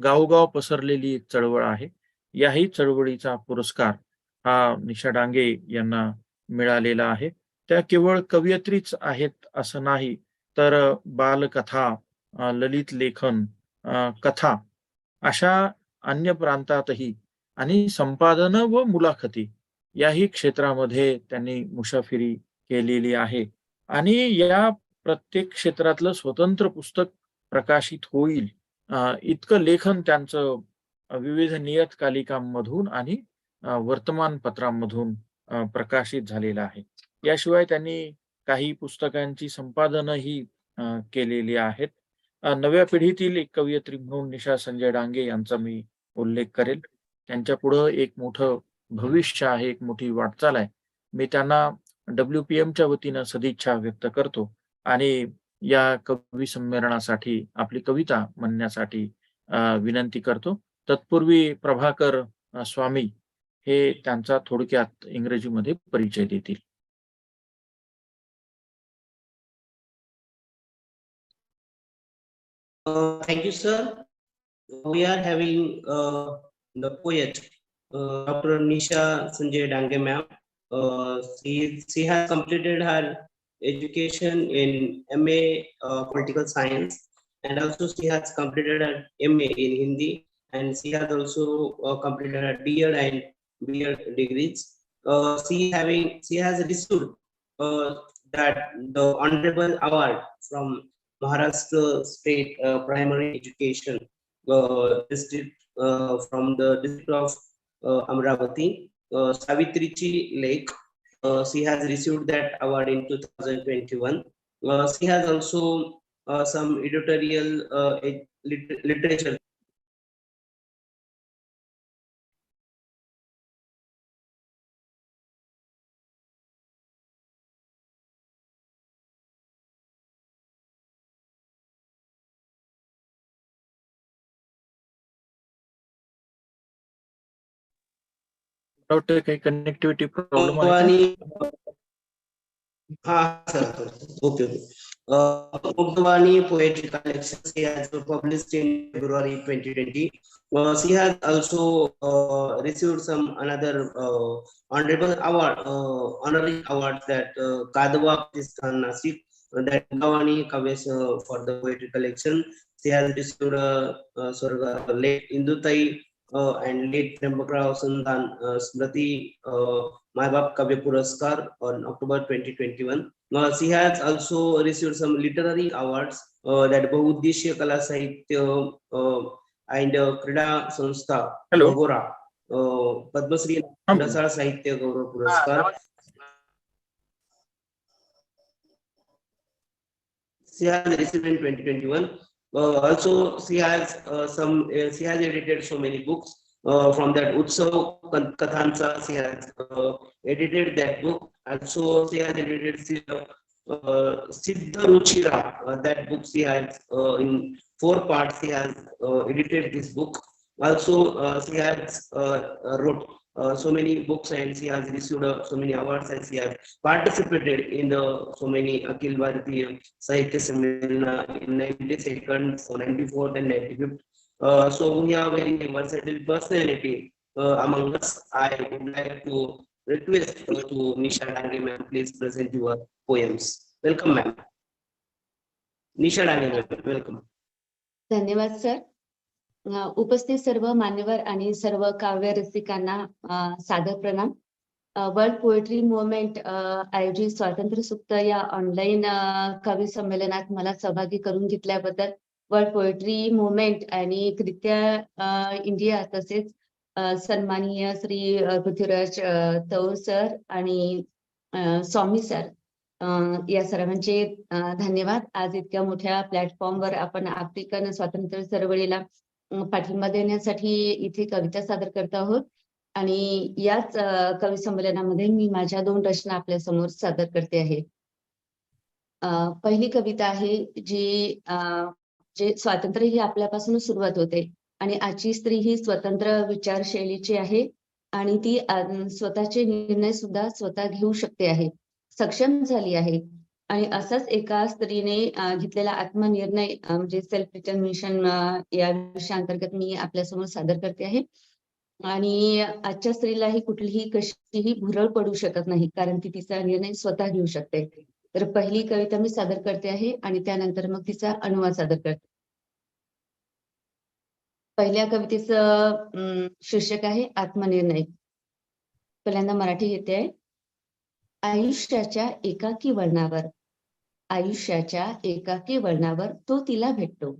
गावोगाव पसरलेली एक चळवळ आहे. याही चळवळीचा पुरस्कार हा निशा डांगे यांना मिळालेला आहे. त्या केवळ कवयित्रीच आहेत असं नाही, तर बालकथा, ललित लेखन, कथा अशा अन्य प्रांतातही आणि संपादन व मुलाखती याही क्षेत्रामध्ये त्यांनी मुसाफिरी केलेली आहे. आणि या प्रत्येक क्षेत्रातलं स्वतंत्र पुस्तक प्रकाशित होईल इतकं लेखन त्यांचं विविध नियतकालिकांमधून आणि वर्तमानपत्रांमधून प्रकाशित झालेलं आहे. याशिवाय त्यांनी काही पुस्तकांची संपादनही केलेली आहेत. नव्या पिढीतील एक कवयित्री म्हणून निशा संजय डांगे यांचा मी उल्लेख करेल. त्यांच्या पुढं एक मोठं भविष्य आहे, एक मोठी वाटचाल आहे. मी त्यांना WPMच्या वतीनं सदिच्छा व्यक्त करतो आणि या कवी संमेलनासाठी आपली कविता म्हणण्यासाठी विनंती करतो. तत्पूर्वी प्रभाकर स्वामी हे त्यांचा थोडक्यात इंग्रजीमध्ये परिचय देतील. Thank you, sir. We are having the poet, Dr. Nisha Sanjay Dange ma'am. She has completed her education in MA Political Science, and also she has completed her MA in Hindi, and she has also completed her D.Ed and B.Ed degrees. She has received that the honorable award from Maharashtra State Primary Education District from the district of Amravati. Savitrichi Lake, she has received that award in 2021. She has also some editorial literature वाटतं काही connectivity problem आहे आणि हा sir okay okay Mugdwani poetry collections he has published in February 2020. She has also received some another honorable award, honorary awards that Kadwa Pakistan Nasik, that Mugdwani Kaves for the poetry collection. She has received late Indutai and late Trembakrao Sundan Smriti My Bap Kavya Puraskar on October 2021. She has also received some literary awards that Bahuddishya Kala Sahitya and Krida Sanstha Hello. Bhagora, Padma Shri Dasara Sahitya Gaurav Puraskar. She has received in 2021. Also, she has she has edited so many books. From that Utsav Kathansa, she has edited that book. Also, she has edited Siddha Ruchira, that book she has in 4 parts. She has edited this book. Also, she has wrote so many books and she has received so many awards and she has participated in so many Akhil Bharatiya Sahitya Sammelana in 92nd, 94th and 95th. So we are very versatile personality among us. I would like to request to Nisha Dange ma'am, please present your poems. Welcome ma'am. Nisha Dange ma'am, welcome. धन्यवाद sir. उपस्थित सर्व मान्यवर आणि सर्व काव्य रसिकांना सादर प्रणाम. वर्ल्ड पोएट्री मुवमेंट आयोजित स्वातंत्र्य सुप्त या ऑनलाईन कवी संमेलनात मला सहभागी करून घेतल्याबद्दल वर्ल्ड पोएट्री मुवमेंट आणि कृत्या इंडिया तसेच सन्माननीय श्री पृथ्वीराज तौर सर आणि स्वामी सर या सर्वांचे धन्यवाद. आज इतक्या मोठ्या प्लॅटफॉर्मवर आपण आफ्रिकन स्वातंत्र्य चळवळीला पाठिंबा देण्यासाठी इथे कविता सादर करत आहोत आणि याच कवी संमेलनामध्ये मी माझ्या 2 रचना आपल्या समोर सादर करते आहे. पहिली कविता आहे जी जे स्वातंत्र्य ही आपल्यापासून सुरुवात होते आणि आजची स्त्री ही स्वतंत्र विचारशैलीची आहे आणि ती स्वतःचे निर्णय सुद्धा स्वतः घेऊ शकते आहे, सक्षम झाली आहे. आणि असाच एका स्त्रीने घेतलेला आत्मनिर्णय म्हणजे सेल्फ डिटर्मिनेशन या विषयाअंतर्गत मी आपल्यासमोर सादर करते आहे. आणि आजच्या स्त्रीलाही कुठलीही कशीही भुरळ पडू शकत नाही कारण ती तिचा निर्णय स्वतः घेऊ शकते. तर पहिली कविता मी सादर करते आहे आणि त्यानंतर मग तिचा अनुवाद सादर करते. पहिल्या कवितेचं शीर्षक आहे आत्मनिर्णय. पहिल्यांदा मराठी घेते आहे. आयुष्याच्या एकाकी वळणावर, आयुष्याच्या एकाकी वळणावर तो तिला भेटतो.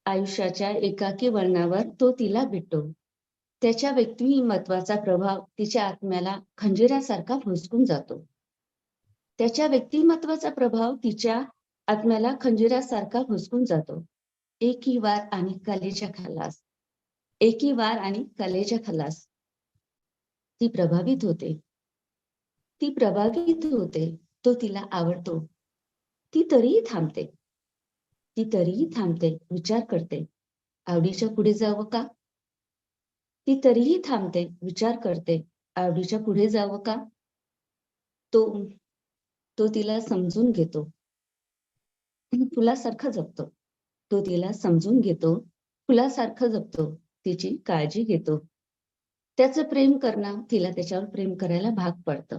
आयुष्याच्या एकाकी वळणावर तो तिला भेटतो. त्याच्या व्यक्तिमत्वाचा प्रभाव तिच्या आत्म्याला खंजिरासारखा भोसकून जातो. त्याच्या व्यक्तिमत्वाचा प्रभाव तिच्या आत्म्याला खंजिरासारखा भोसकून जातो. एकी वार आणि कलेच्या खलास, एकी वार आणि कलेच्या खलास. ती प्रभावित होते, ती प्रभावित होते. तो तिला आवडतो. ती तरीही थांबते, ती तरीही थांबते. विचार करते, आवडीच्या पुढे जावं का? ती तरीही थांबते, विचार करते, आवडीच्या पुढे जावं का? तो तिला समजून घेतो, फुलासारखं जपतो. तो तिला समजून घेतो, फुलासारखं जपतो, तिची काळजी घेतो. त्याचं प्रेम करणं तिला त्याच्यावर प्रेम करायला भाग पडतं.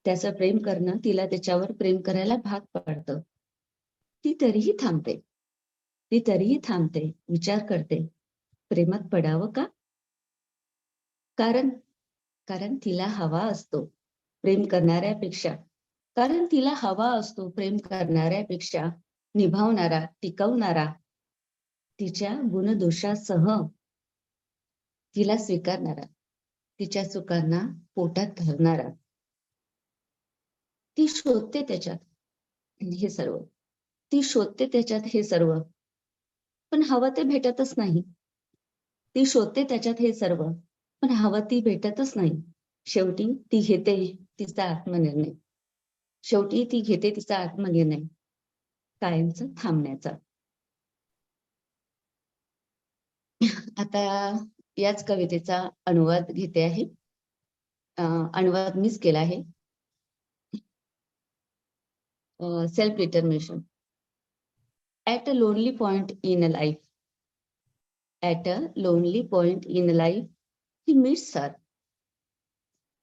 त्याचं प्रेम करणं तिला त्याच्यावर प्रेम करायला भाग पडतं. ती तरीही थांबते, ती तरीही थांबते, विचार करते, प्रेमात पडावं का? कारण तिला हवा असतो प्रेम करणाऱ्यापेक्षा, कारण तिला हवा असतो प्रेम करणाऱ्यापेक्षा निभावणारा, टिकवणारा, तिच्या गुणदोषासह तिला स्वीकारणारा, तिच्या चुकांना पोटात घालणारा. ती शोधते त्याच्यात हे सर्व, ती शोधते त्याच्यात हे सर्व, पण हवं ते भेटतच नाही. ती शोधते त्याच्यात हे सर्व, पण हवं ती भेटतच नाही. शेवटी ती घेते तिचा आत्मनिर्णय, शेवटी ती घेते तिचा आत्मनिर्णय कायमचा थांबण्याचा. आता याच कवितेचा अनुवाद घेते आहे. अनुवाद मीच केला आहे. Self determination. At a lonely point in a life, at a lonely point in life, he meets her.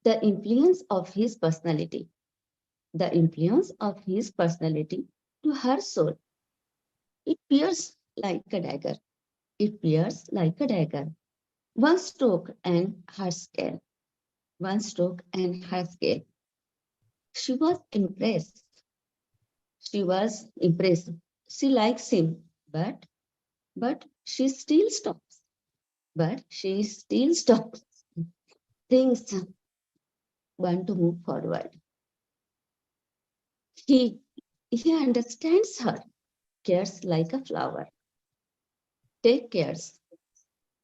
The influence of his personality, the influence of his personality to her soul. It pierces like a dagger. It pierces like a dagger. One stroke and her scale. One stroke and her scale. She was impressed. She was impressed. She likes him, but she still stops. But she still stops. Things want to move forward. He understands her, cares like a flower. Take cares.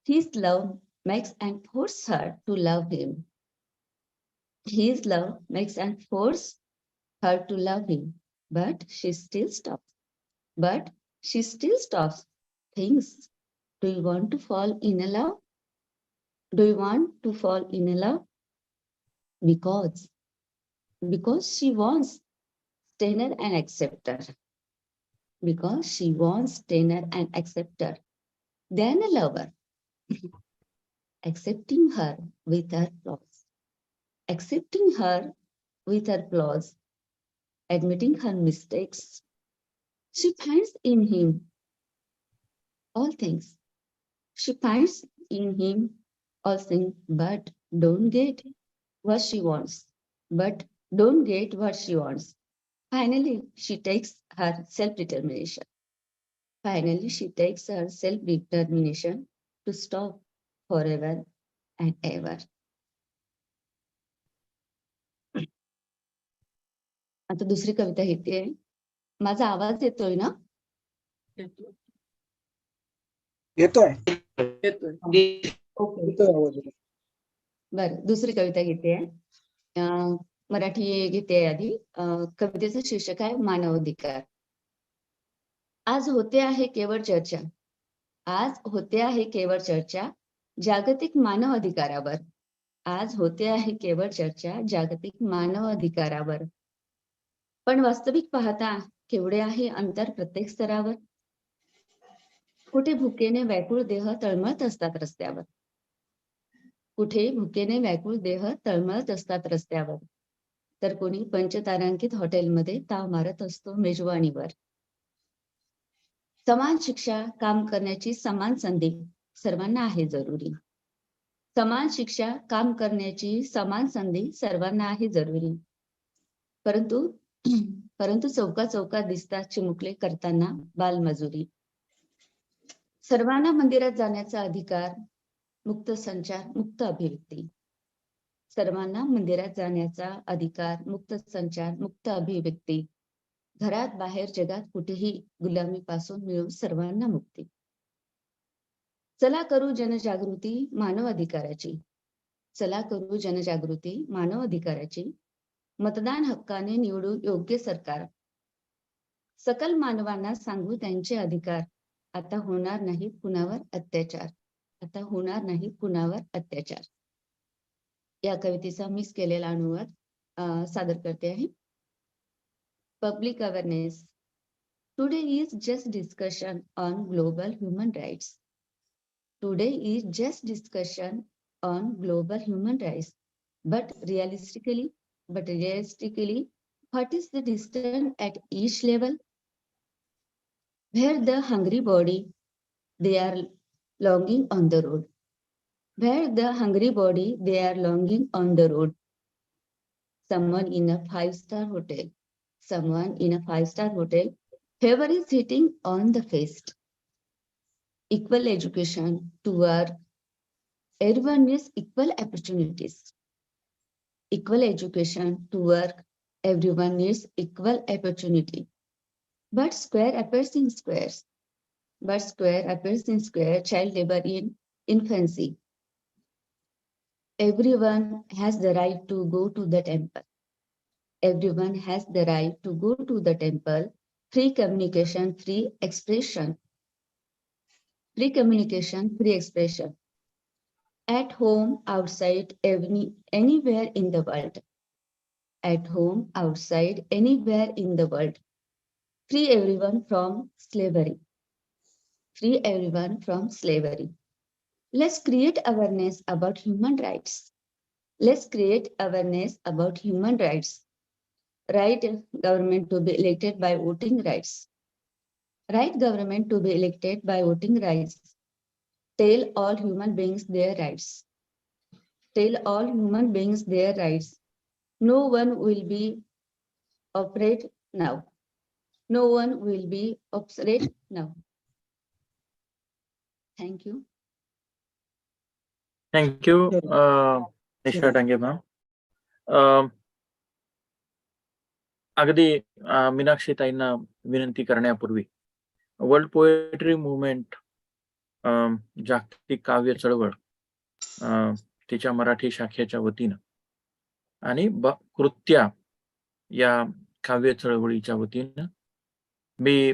His love makes and forces her to love him. His love makes and forces her to love him, but she still stops. But she still stops. Thinks, do you want to fall in love? Do you want to fall in love? Because she wants Steiner and acceptor. Because she wants Steiner and acceptor than a lover. Accepting her with her flaws. Accepting her with her flaws. Admitting her mistakes. She finds in him all things. She finds in him all things, but don't get what she wants. But don't get what she wants. Finally, she takes her self-determination. Finally, she takes her self-determination to stop forever and ever. आता दुसरी कविता घेते. माझा आवाज येतोय ना? येतोय. येतोय okay. येतोय आवाज. बर, दुसरी कविता घेते. मराठी घेते आधी. कवितेचं शीर्षक आहे मानव अधिकार. आज होते आहे केवळ चर्चा. आज होते आहे केवळ चर्चा जागतिक मानव अधिकारावर. आज होते आहे केवळ चर्चा जागतिक मानव अधिकारावर. पण वास्तविक पाहता केवढे आहे अंतर प्रत्येक स्तरावर. कुठे भुकेने व्याकुळ देह तळमळत असतात रस्त्यावर. कुठे भुकेने व्याकुळ देह तळमळत असतात रस्त्यावर. तर कोणी पंचतारांकित हॉटेलमध्ये ताव मारत असतो मेजवानीवर. समान शिक्षा, काम करण्याची समान संधी सर्वांना आहे जरुरी. समान शिक्षा, काम करण्याची समान संधी सर्वांना आहे जरुरी. परंतु चौका चौकात दिसतात चिमुकले करताना बालमजुरी. सर्वांना मंदिरात जाण्याचा अधिकार, मुक्त संचार, मुक्त अभिव्यक्ती. सर्वांना मंदिरात जाण्याचा अधिकार, मुक्त संचार, मुक्त अभिव्यक्ती. घरात बाहेर जगात कुठेही गुलामीपासून मिळून सर्वांना मुक्ती. चला करू जनजागृती मानव अधिकाराची. चला करू जनजागृती मानव अधिकाराची. मतदान हक्काने निवडू योग्य सरकार. सकल मानवांना सांगू त्यांचे अधिकार. आता होणार नाही कुणावर अत्याचार. आता होणार नाही कुणावर अत्याचार. या कवितेचा मीच केलेला अनुवाद सादर करते आहे. Public awareness. Today is just discussion on global human rights. Today is just discussion on global human rights. But realistically, what is the distance at each level? Where the hungry body, they are longing on the road. Where the hungry body, they are longing on the road. Someone in a 5-star hotel. Someone in a 5-star hotel, fever is hitting on the face. Equal education to work. Everyone needs equal opportunities. Equal education to work. Everyone needs equal opportunity. But square appears in squares. But square appears in square. Child labor in infancy. Everyone has the right to go to the temple. Everyone has the right to go to the temple. Free communication, free expression. Free communication, free expression. At home, outside, anywhere in the world. At home, outside, anywhere in the world. Free everyone from slavery. Free everyone from slavery. Let's create awareness about human rights. Let's create awareness about human rights. Right government to be elected by voting rights. Right government to be elected by voting rights. Tell all human beings their rights. Tell all human beings their rights. No one will be oppressed now. No one will be oppressed now. Thank you. Thank you Nisha Dange ma'am. अगदी मीनाक्षी ताईंना विनंती करण्यापूर्वी world poetry movement जागतिक काव्य चळवळ तिच्या मराठी शाखेच्या वतीनं आणि कृत्या या काव्य चळवळीच्या वतीनं मी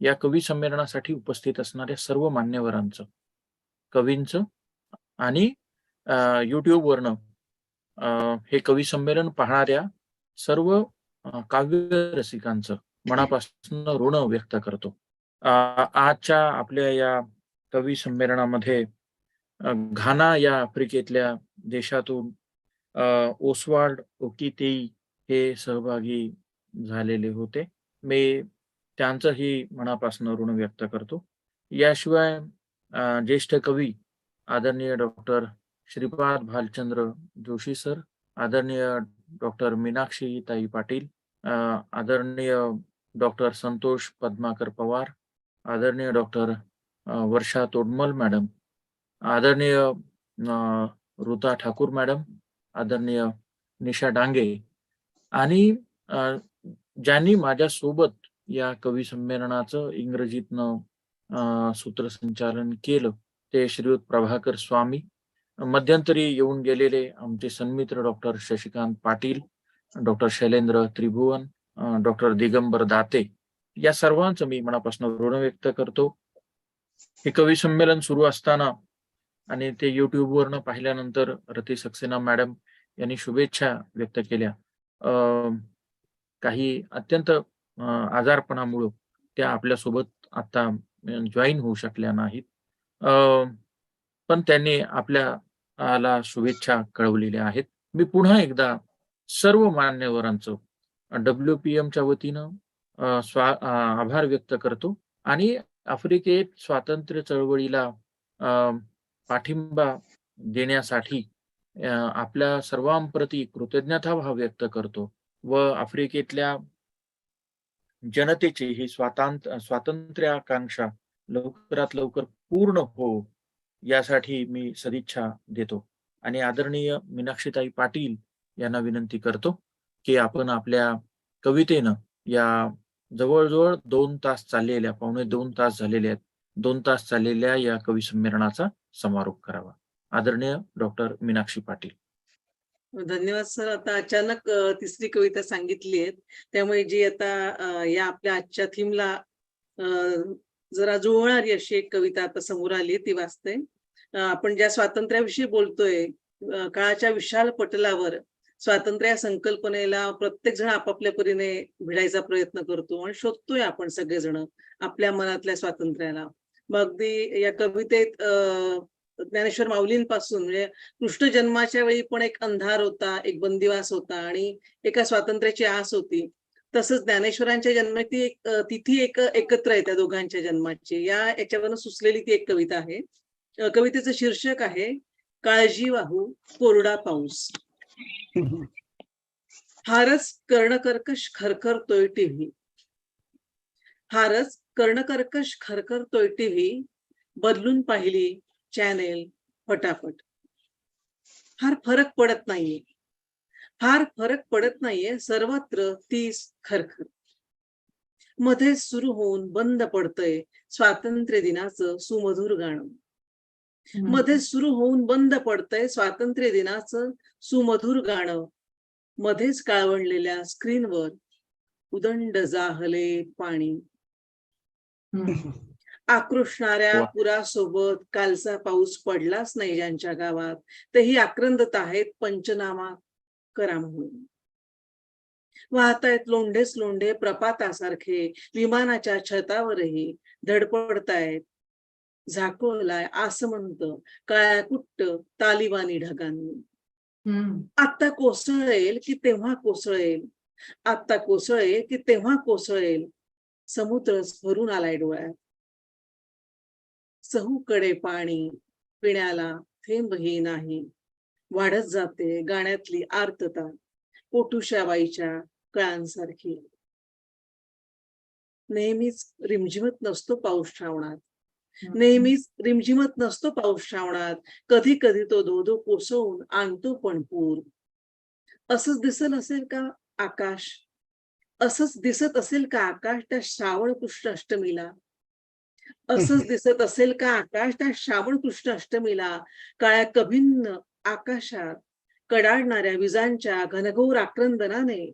या कवी संमेलनासाठी उपस्थित असणाऱ्या सर्व मान्यवरांचं, कवींचं आणि युट्यूबवरनं हे कवी संमेलन पाहणाऱ्या सर्व काव्य रसिकांचं मनापासून ऋण व्यक्त करतो. आजच्या आपल्या या कवी संमेलनामध्ये घाना या आफ्रिकेतल्या देशातून ओस्वाल्ड ओकितेई हे सहभागी झालेले होते. मी त्यांचंही मनापासून ऋण व्यक्त करतो. याशिवाय ज्येष्ठ कवी आदरणीय डॉक्टर श्रीपाद भालचंद्र जोशी सर, आदरणीय डॉक्टर मीनाक्षी ताई पाटील, आदरणीय डॉक्टर संतोष पद्माकर पवार, आदरणीय डॉक्टर वर्षा तोडमल मॅडम, आदरणीय ऋता ठाकूर मॅडम, आदरणीय निशा डांगे आणि ज्यांनी माझ्यासोबत या कवी संमेलनाचं इंग्रजीतनं सूत्रसंचालन केलं ते श्रीयुत प्रभाकर स्वामी, मध्यंतरी येऊन गेलेले आमचे सन्मित्र डॉक्टर शशिकांत पाटील, डॉक्टर शैलेंद्र त्रिभुवन, डॉक्टर दिगंबर दाते, या सर्वांचं मी मनापासून ऋण व्यक्त करतो. हे कवी संमेलन सुरू असताना आणि ते युट्यूबवरनं पाहिल्यानंतर रती सक्सेना मॅडम यांनी शुभेच्छा व्यक्त केल्या. काही अत्यंत आजारपणामुळं त्या आपल्यासोबत आता जॉईन होऊ शकल्या नाहीत, पण त्यांनी आपल्याला शुभेच्छा कळवलेल्या आहेत. मी पुन्हा एकदा सर्व मान्यवरांचं WPMच्या वतीनं आभार व्यक्त करतो आणि आफ्रिकेत स्वातंत्र्य चळवळीला पाठिंबा देण्यासाठी आपल्या सर्वांप्रती कृतज्ञता भाव व्यक्त करतो व आफ्रिकेतल्या जनतेची ही स्वातंत्र्याकांक्षा लवकरात लवकर पूर्ण हो यासाठी मी सदिच्छा देतो. आणि आदरणीय मीनाक्षीताई पाटील यांना विनंती करतो की आपण आपल्या कवितेनं या जवळजवळ 2 तास चाललेल्या, पावणे 2 तास झालेले आहेत, 2 तास चाललेल्या या कवी संमेलनाचा समारोप करावा. आदरणीय डॉक्टर मीनाक्षी पाटील. धन्यवाद सर. आता अचानक तिसरी कविता सांगितली आहे, त्यामुळे जी आता या आपल्या आजच्या थीमला जरा जुळणारी अशी एक कविता आता समोर आली, ती वाचते. आपण ज्या स्वातंत्र्याविषयी बोलतोय, काळाच्या विशाल पटलावर स्वातंत्र्य संकल्पनेला प्रत्येक जण आपापल्या परीने भिडायचा प्रयत्न करतो आणि शोधतोय आपण सगळेजण आपल्या मनातल्या स्वातंत्र्याला. मग अगदी या कवितेत ज्ञानेश्वर माऊलींपासून म्हणजे कृष्ण जन्माच्या वेळी पण एक अंधार होता, एक बंदिवास होता आणि एका स्वातंत्र्याची आस होती. तसंच ज्ञानेश्वरांच्या जन्माची एक तिथी एकत्र आहे त्या दोघांच्या जन्माची. याच्यावरनं सुचलेली ती एक कविता आहे. कवितेचं शीर्षक आहे काळजी वाहू कोरडा पाऊस. फारच कर्णकर्कश खरखरतोय टीव्ही, फारच कर्णकर्कश खरखरतोय टीव्ही, बदलून पाहिली चॅनेल फटाफट. फार फरक पडत नाहीये, फार फरक पडत नाहीये, सर्वत्र तीच खरखर. मध्ये सुरू होऊन बंद पडतंय स्वातंत्र्य दिनाचं सुमधुर गाणं. मध्ये सुरू होऊन बंद पडतंय स्वातंत्र्य दिनाचं सुमधुर गाणं. मध्येच काळवंडलेल्या स्क्रीनवर उदंड जाहले पाणी. आकृष्णाऱ्या वा. पुरासोबत कालचा पाऊस पडलाच नाही ज्यांच्या गावात, तेही आक्रंदत आहेत पंचनामा करा म्हणून. वाहतायत लोंढेच लोंढे प्रपातासारखे, विमानाच्या छतावरही धडपडतायत. झाकोळलाय आसमंत काळ्याकुट्ट तालिबानी ढगांनी. आत्ता कोसळेल की तेव्हा कोसळेल, आत्ता कोसळेल की तेव्हा कोसळेल, समुद्रच भरून आलाय डोळ्यात. सहूकडे पाणी पिण्याला थेंबही नाही, वाढत जाते गाण्यातली आर्तता पोटुशा बाईच्या कळांसारखी. नेहमीच रिमझिमत नसतो पाऊस श्रावणात, नेहमीच रिमझिमत नसतो पाऊस श्रावणात, कधी कधी तो धोधो कोसळून आणतो पण पूर. असंच दिसत असेल का आकाश, असंच दिसत असेल का आकाश त्या श्रावण कृष्ण अष्टमीला, असंच दिसत असेल का आकाश त्या श्रावण कृष्ण अष्टमीला. काळ्या कभिन्न आकाशात कडाडणाऱ्या विजांच्या घनघोर आक्रंदनाने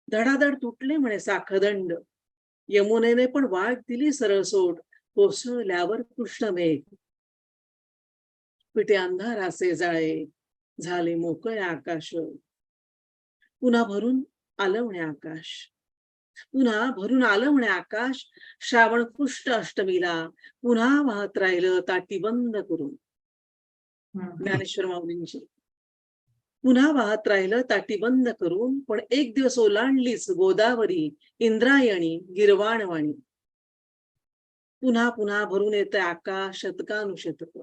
धडाधड तुटले म्हणे साखदंड. यमुनेने पण वाट दिली सरळ सोड, कोसळल्यावर कृष्णमेघ. पिठे अंधाराचे जाळे झाले मोकळे आकाश, पुन्हा भरून आलं म्हणे आकाश, पुन्हा भरून आलं म्हणे आकाश. श्रावण कृष्ण अष्टमीला पुन्हा वाहत राहिलं ताटी बंद करून. ज्ञानेश्वर माऊलींची. पुन्हा वाहत राहिलं ताटी बंद करून, पण एक दिवस ओलांडलीच गोदावरी इंद्रायणी गिरवाणवाणी. पुन्हा पुन्हा भरून येतंय आकाश शतकानुशतक,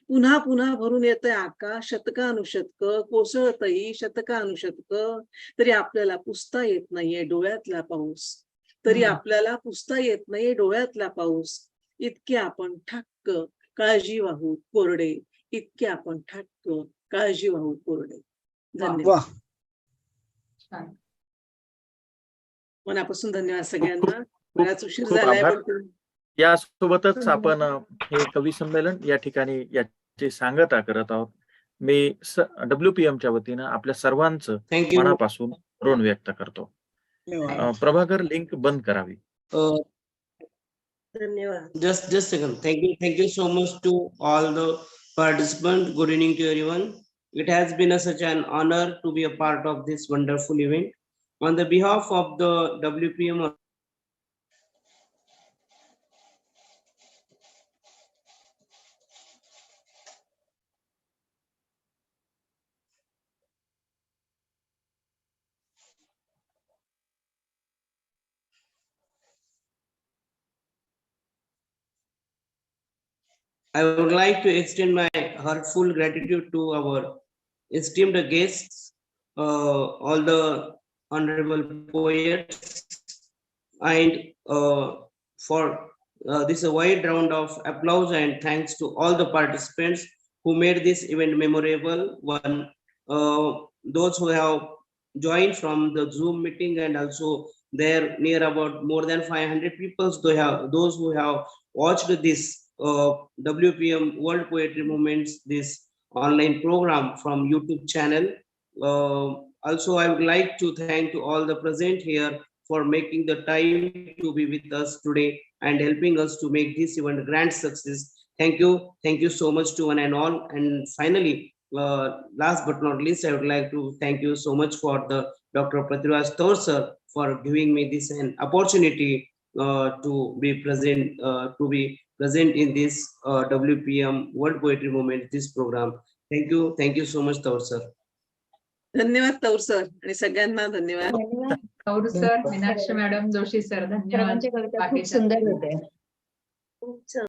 पुन्हा पुन्हा भरून येतंय आकाश शतकानुशतक, कोसळतही शतकानुशतक. तरी आपल्याला पुसता येत नाहीये डोळ्यातला पाऊस, तरी आपल्याला पुसता येत नाहीये डोळ्यातला पाऊस. इतके आपण ठाक्क काळजी वाहू कोरडे, इतके आपण ठाक्क काळजी वाहू कोरडे. धन्यवाद. वा. मनापासून धन्यवाद सगळ्यांना. बराच उशीर खूप झालाय आभार. पण यासोबतच आपण हे कवी संमेलन या ठिकाणी याची सांगता करत आहोत. मी WPM च्या वतीनं आपल्या सर्वांचं थँक्यू. मनापासून ऋण व्यक्त करतो. धन्यवाद. प्रभाकर लिंक बंद करावी. धन्यवाद. Just second. Thank you so much to all the participants. Good evening to everyone. It has been such an honor to be a part of this wonderful event. On the behalf of the WPM, I would like to extend my heartful gratitude to our esteemed guests, all the honorable poets, and for this wide round of applause and thanks to all the participants who made this event memorable. Those who have joined from the Zoom meeting, and also there near about more than 500 people. Those who have watched this WPM World Poetry Movements, this online program from YouTube channel. Also, I would like to thank to all the present here for making the time to be with us today and helping us to make this event a grand success. Thank you so much to one and all. And finally, last but not least, I would like to thank you so much for the Dr. Prathviraj Taur sir for giving me this an opportunity to be present in this WPM World Poetry Movement, this program. Thank you so much, Taur sir. धन्यवाद तौर sir आणि सगळ्यांना धन्यवाद. धन्यवाद. Kaur sir, Meenakshi madam, Joshi sir, धन्यवाद. सर्वांच्या कविता खूप सुंदर होत्या. खूप छान.